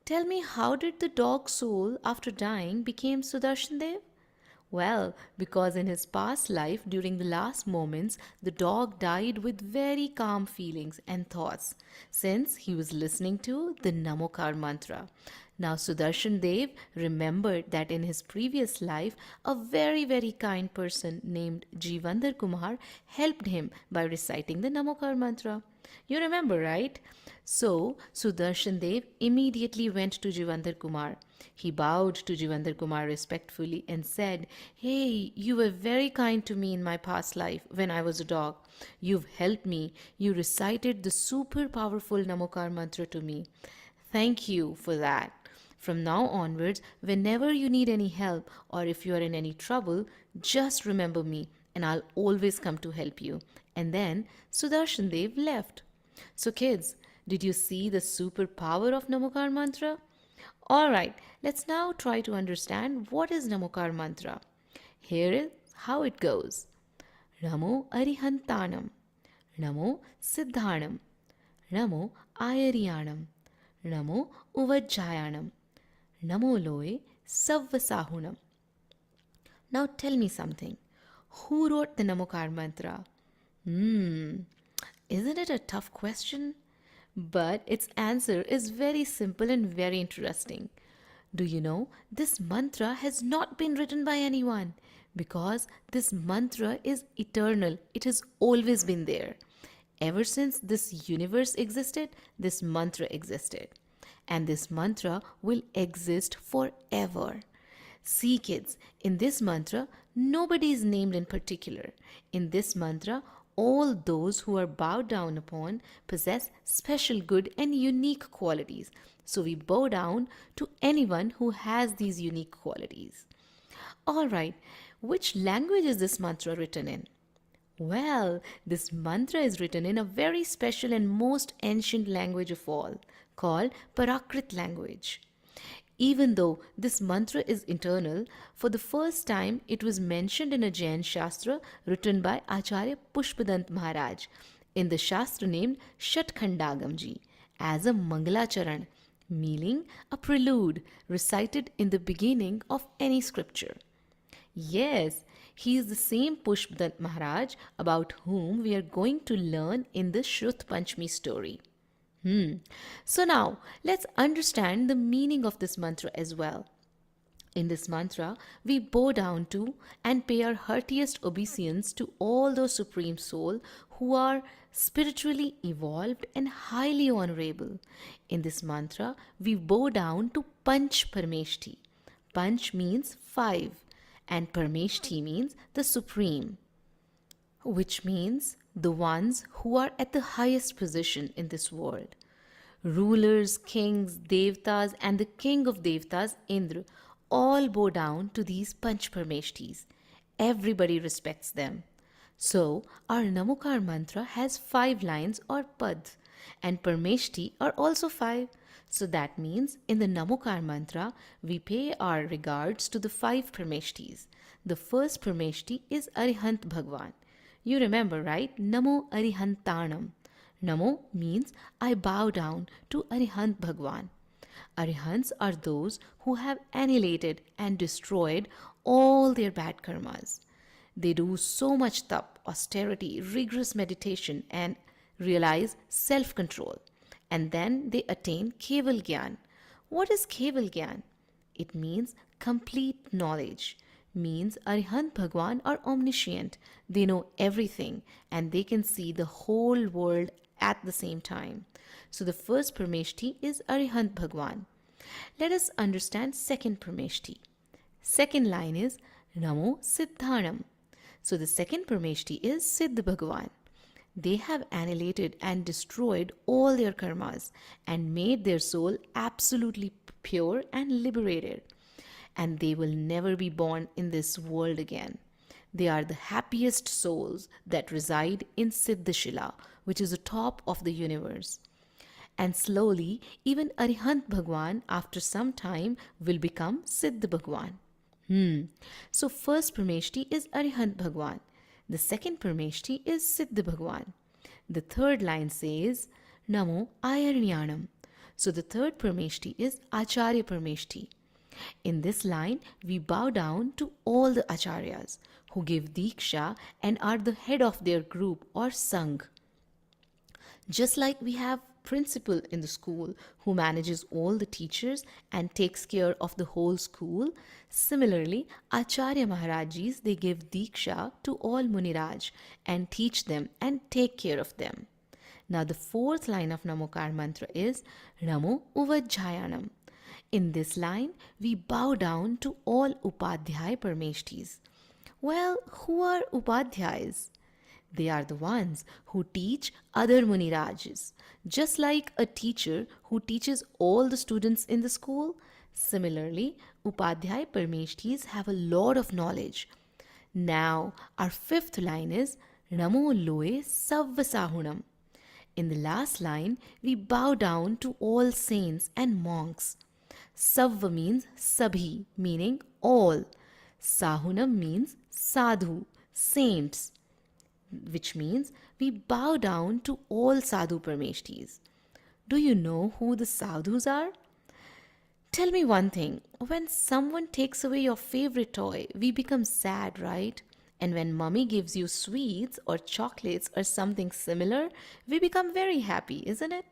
[SPEAKER 4] tell me how did the dog's soul after dying became Sudarshan Dev? Well, because in his past life, during the last moments, the dog died with very calm feelings and thoughts, since he was listening to the Namokar mantra. Now, Sudarshan Dev remembered that in his previous life, a very, very kind person named Jivandar Kumar helped him by reciting the Namokar mantra. You remember, right? So, Sudarshan Dev immediately went to Jivandar Kumar. He bowed to Jivandar Kumar respectfully and said, "Hey, you were very kind to me in my past life when I was a dog. You've helped me. You recited the super powerful Namokar mantra to me. Thank you for that. From now onwards, whenever you need any help or if you are in any trouble, just remember me and I'll always come to help you." And then Sudarshan Dev left. So, kids, did you see the superpower of Namokar mantra? Alright, let's now try to understand what is Namokar mantra. Here is how it goes. Namo Arihantanam, Namo Siddhanam, Namo Ayariyanam, Namo Uvajjayanam, Namo Loe Savvasahunam. Now tell me something. Who wrote the Namokar mantra? Isn't it a tough question? But its answer is very simple and very interesting. Do you know this mantra has not been written by anyone because this mantra is eternal. It has always been there. Ever since this universe existed, this mantra existed. And this mantra will exist forever. See, kids, in this mantra, nobody is named in particular. In this mantra, all those who are bowed down upon possess special good and unique qualities. So we bow down to anyone who has these unique qualities. Alright, which language is this mantra written in? Well, this mantra is written in a very special and most ancient language of all, called Prakrit language. Even though this mantra is eternal, for the first time it was mentioned in a Jain Shastra written by Acharya Pushpadant Maharaj in the Shastra named Shatkhandagamji as a Mangalacharan, meaning a prelude recited in the beginning of any scripture. Yes, he is the same Pushpadant Maharaj about whom we are going to learn in the Shrut Panchami story. So now let's understand the meaning of this mantra as well. In this mantra, we bow down to and pay our heartiest obeisance to all those Supreme Soul who are spiritually evolved and highly honorable. In this mantra, we bow down to Panch Parmeshti. Panch means five, and Parmeshti means the Supreme, which means the ones who are at the highest position in this world. Rulers, kings, devtas, and the king of devtas, Indra, all bow down to these Panch Parmeshtis. Everybody respects them. So, our Namokar mantra has 5 lines or pads. and Parmeshti are also 5. So that means in the Namokar mantra, we pay our regards to the 5 Parmeshtis. The first Parmeshti is Arihant Bhagwan. You remember, right? Namo Arihantanam. Namo means I bow down to Arihant Bhagwan. Arihants are those who have annihilated and destroyed all their bad karmas. They do so much tap, austerity, rigorous meditation, and realize self control. And then they attain Keval Gyan. What is Keval Gyan? It means complete knowledge. Means Arihant Bhagwan are omniscient. They know everything and they can see the whole world at the same time. So the first Parmeshti is Arihant Bhagwan. Let us understand second Parmeshti. Second line is Namo Siddhanam. So the second Parmeshti is Siddh Bhagwan. They have annihilated and destroyed all their karmas and made their soul absolutely pure and liberated. And they will never be born in this world again. They are the happiest souls that reside in Siddhashila, which is the top of the universe. And slowly, even Arihant Bhagwan, after some time, will become Siddh Bhagwan. So, first Parmeshti is Arihant Bhagwan. The second Parmeshti is Siddh Bhagwan. The third line says Namo Ayarnyanam. So, the third Parmeshti is Acharya Parmeshti. In this line, we bow down to all the Acharyas who give Diksha and are the head of their group or Sangh. Just like we have principal in the school who manages all the teachers and takes care of the whole school, similarly Acharya Maharajis, they give Diksha to all Muniraj and teach them and take care of them. Now the fourth line of Namokar mantra is Namo Uvajjayanam. In this line, we bow down to all Upadhyay Parmeshtis. Well, who are Upadhyayas? They are the ones who teach other Munirajas. Just like a teacher who teaches all the students in the school, similarly, Upadhyay Parmeshtis have a lot of knowledge. Now, our fifth line is Namo Loe Savvasahunam. In the last line, we bow down to all saints and monks. Savva means sabhi, meaning all. Sahunam means sadhu, saints, which means we bow down to all sadhu parmeshtis. Do you know who the sadhus are? Tell me one thing. When someone takes away your favorite toy, we become sad, right? And when mummy gives you sweets or chocolates or something similar, we become very happy, isn't it?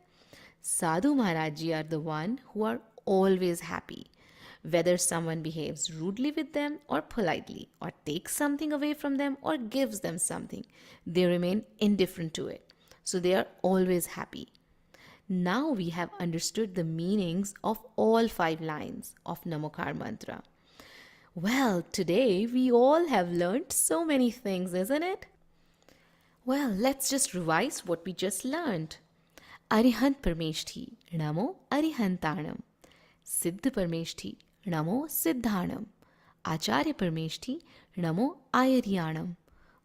[SPEAKER 4] Sadhu Maharaji are the one who are always happy. Whether someone behaves rudely with them or politely, or takes something away from them or gives them something, they remain indifferent to it. So they are always happy. Now we have understood the meanings of all 5 lines of Namokar mantra. Well, today we all have learned so many things, isn't it? Well, let's just revise what we just learned. Arihant Parmeshti, Namo Arihantanam. Siddh Parmeshti, Namo Siddhanam. Acharya Parmeshti, Namo Ayaryanam.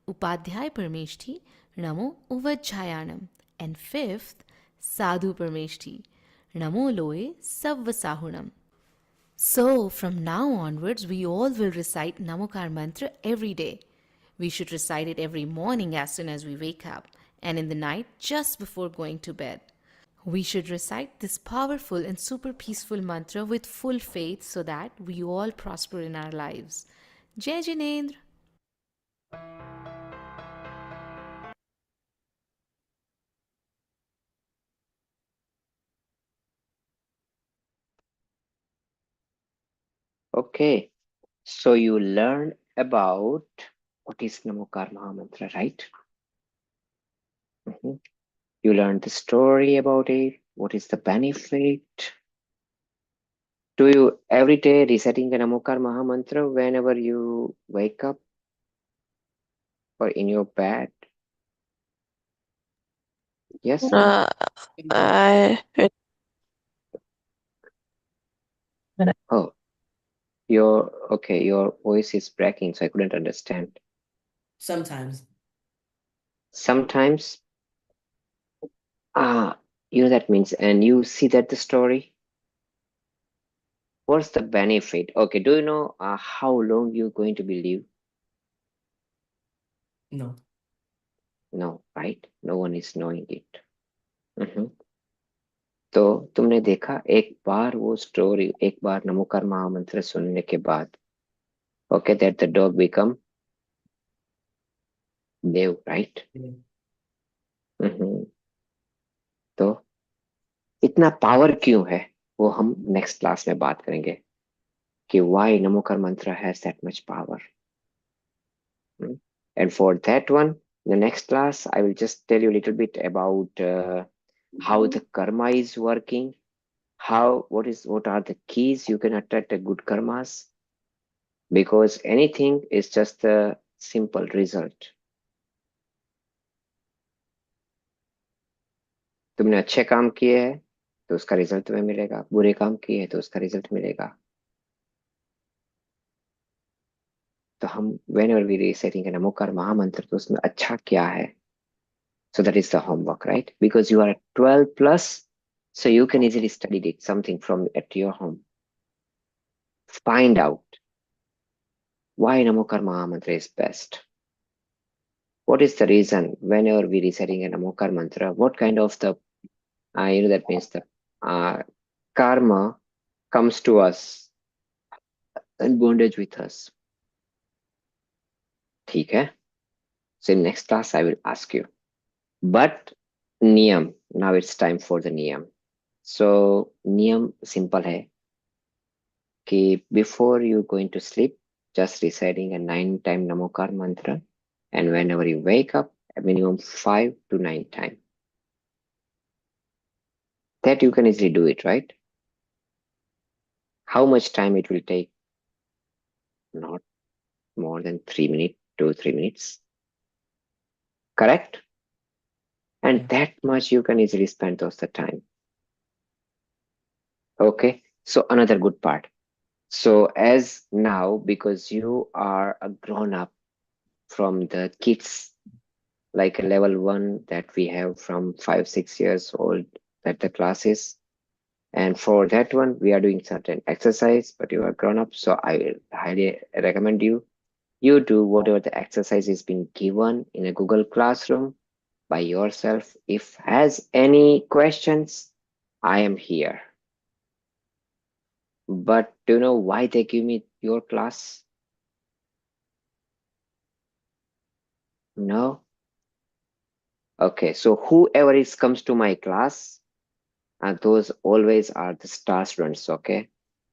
[SPEAKER 4] Upadhyay Parmeshti, Namo Uvajjayanam. And fifth, Sadhu Parmeshti, Namo Loe Savvasahunam. So, from now onwards, we all will recite Namokar mantra every day. We should recite it every morning as soon as we wake up, and in the night just before going to bed. We should recite this powerful and super peaceful mantra with full faith so that we all prosper in our lives. Jai Jinendra!
[SPEAKER 1] Okay, so you learned about what is Namokar Mahamantra, right? Mhm. You learned the story about it. What is the benefit? Do you every day reciting the Namokar Mahamantra whenever you wake up or in your bed? Yes?
[SPEAKER 3] I
[SPEAKER 1] Oh, your voice is breaking, so I couldn't understand.
[SPEAKER 2] Sometimes.
[SPEAKER 1] Sometimes, ah, that means, and you see that the story, what's the benefit? Okay, do you know how long you're going to be live?
[SPEAKER 2] No.
[SPEAKER 1] No, right? No one is knowing it. Mhm. तो तुमने देखा एक बार वो story, एक बार नमोकार महामंत्र सुनने के बाद, okay, that the dog become dev, right?
[SPEAKER 2] Yeah.
[SPEAKER 1] तो इतना पावर क्यों है, वो हम नेक्स्ट क्लास में बात करेंगे कि व्हाई नमोकार मंत्र has that much power. And for that one, in the next class, I will just tell you a little bit about how the karma is working, what are the keys you can attract a good karmas, because anything is just a simple result. तुमने अच्छे काम किए हैं तो उसका result तुम्हें मिलेगा, बुरे काम किए हैं तो उसका रिजल्ट मिलेगा. तो हम whenever we reciting a Namokar Mahamantra, तो उसमें अच्छा क्या है? So that is the homework, right? Because you are at 12 plus, so you can easily study it something from at your home. Find out why Namokar Mahamantra is best. What is the reason whenever we reciting a Namokar mantra? What kind of the that means the karma comes to us and bondage with us. ठीक है? So in next class I will ask you. But niyam, now it's time for the niyam. So niyam simple है कि before you going to sleep, just reciting a 9-time Namokar mantra, and whenever you wake up, a minimum 5 to 9 times. That you can easily do it, right? How much time it will take? Not more than 3 minutes, 2-3 minutes. Correct? And
[SPEAKER 2] Yeah.
[SPEAKER 1] that much you can easily spend those the time. Okay, so another good part. So as now, because you are a grown up from the kids, like a level 1 that we have from 5-6 years old, that the classes, and for that one we are doing certain exercise, but you are grown up, so I will highly recommend you do whatever the exercise is being given in a Google Classroom by yourself. If has any questions, I am here. But do you know why they give me your class? No. Okay, so whoever is comes to my class, those always are the star students. Okay,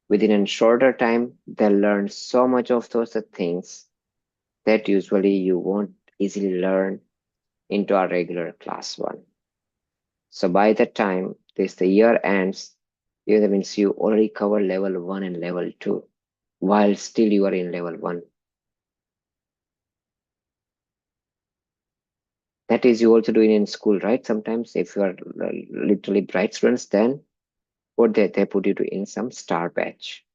[SPEAKER 1] within a shorter time they'll learn so much of those things that usually you won't easily learn into our regular class one. So by the time the year ends, that means you already cover level 1 and level 2 while still you are in level 1. That is you also doing in school, right? Sometimes if you are literally bright students, then what they put you to in some star batch.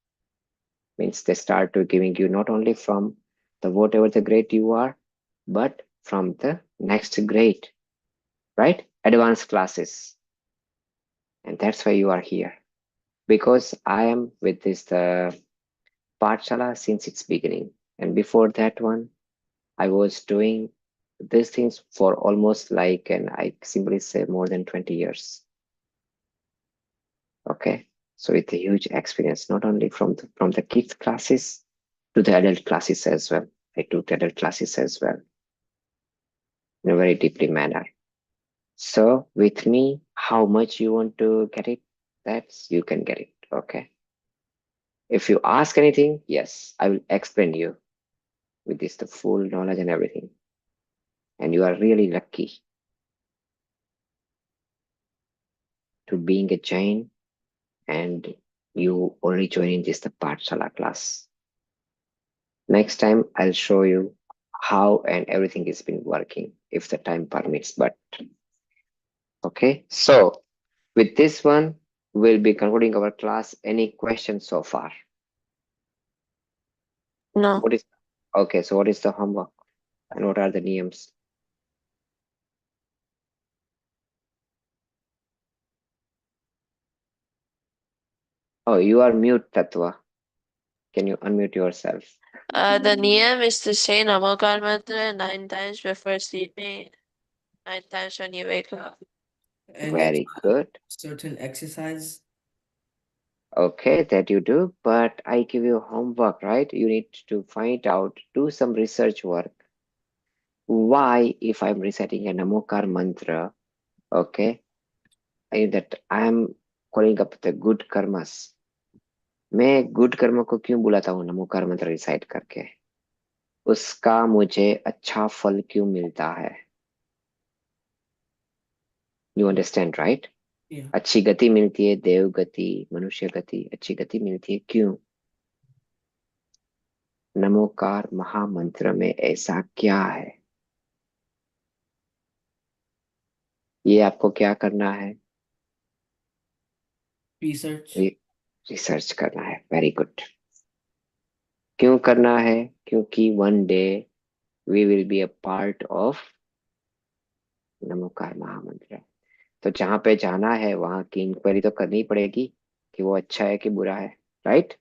[SPEAKER 1] Means they start to giving you not only from the whatever the grade you are, but from the next grade, right? Advanced classes. And that's why you are here. Because I am with this the Pathshala since its beginning. And before that one, I was doing these things for almost like, and I simply say more than 20 years. Okay. So it's a huge experience, not only from the kids classes to the adult classes as well. I took adult classes as well in a very deeply manner. So with me, how much you want to get it, that's you can get it. Okay. If you ask anything, yes, I will explain you with this the full knowledge and everything. And you are really lucky to being a Jain and you only joining this the Pathshala class. Next time I'll show you how and everything is been working if the time permits. But okay, so with this one, we'll be concluding our class. Any questions so far?
[SPEAKER 3] No.
[SPEAKER 1] What is okay? So what is the homework and what are the niyams? Oh, you are mute, Tatwa. Can you unmute yourself?
[SPEAKER 3] The niyam is to say Namokar mantra 9 times before sleeping, 9 times when you wake up.
[SPEAKER 2] And it's
[SPEAKER 1] Very good.
[SPEAKER 2] certain exercise.
[SPEAKER 1] Okay, that you do, but I give you homework, right? You need to find out, do some research work. Why, if I'm reciting a Namokar mantra, okay, that I'm calling up the good karmas. मैं good कर्म को क्यों बुलाता हूँ नमोकार मंत्र recite करके? उसका मुझे अच्छा फल क्यों मिलता है? You understand right?
[SPEAKER 2] Yeah.
[SPEAKER 1] अच्छी गति मिलती है, देव गति, मनुष्य गति, अच्छी गति मिलती है, क्यों? नमोकार महामंत्र में ऐसा क्या है? ये आपको क्या करना है?
[SPEAKER 2] Research.
[SPEAKER 1] रिसर्च करना है। Very good. क्यों करना है? क्योंकि one day we will be a part of Namokar Mahamantra. तो जहां पे जाना है वहां की इंक्वायरी तो करनी पड़ेगी कि वो अच्छा है कि बुरा है, राइट?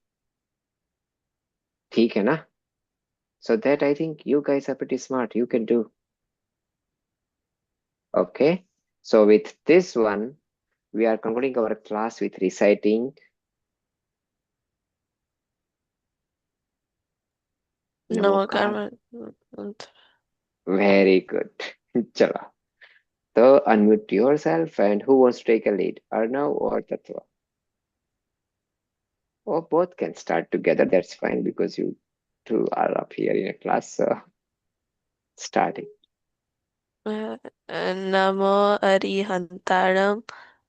[SPEAKER 1] ठीक है ना? So that I think you guys are pretty smart, you can do. Okay, so with this one we are concluding our class with reciting
[SPEAKER 3] Namokar
[SPEAKER 1] Namokar.
[SPEAKER 3] mantra.
[SPEAKER 1] Very good. चलो, तो unmute yourself and who wants to take a lead, Arnav or Tatwa? Or both can start together, that's fine because you two are up here in a class, so starting.
[SPEAKER 3] Namo Arihantaram,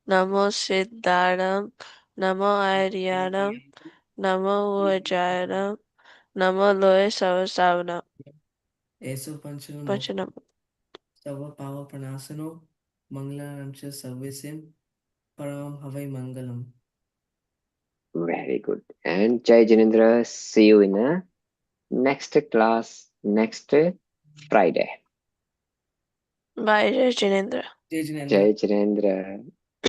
[SPEAKER 3] Namo Siddharam, Namo Aryanam, Namo Vajayanam, Namo Loe Savasavanam.
[SPEAKER 2] Eso Panchano.
[SPEAKER 3] Pachanam.
[SPEAKER 2] Sava Pava Pranasano. Mangalam Cha Sarvesim. Param Havai Mangalam.
[SPEAKER 1] Very good. And Jai Janendra, see you in a next class next Friday.
[SPEAKER 3] Bye, Jai Jinendra.
[SPEAKER 2] Jai Jinendra.
[SPEAKER 1] Jai Janendra.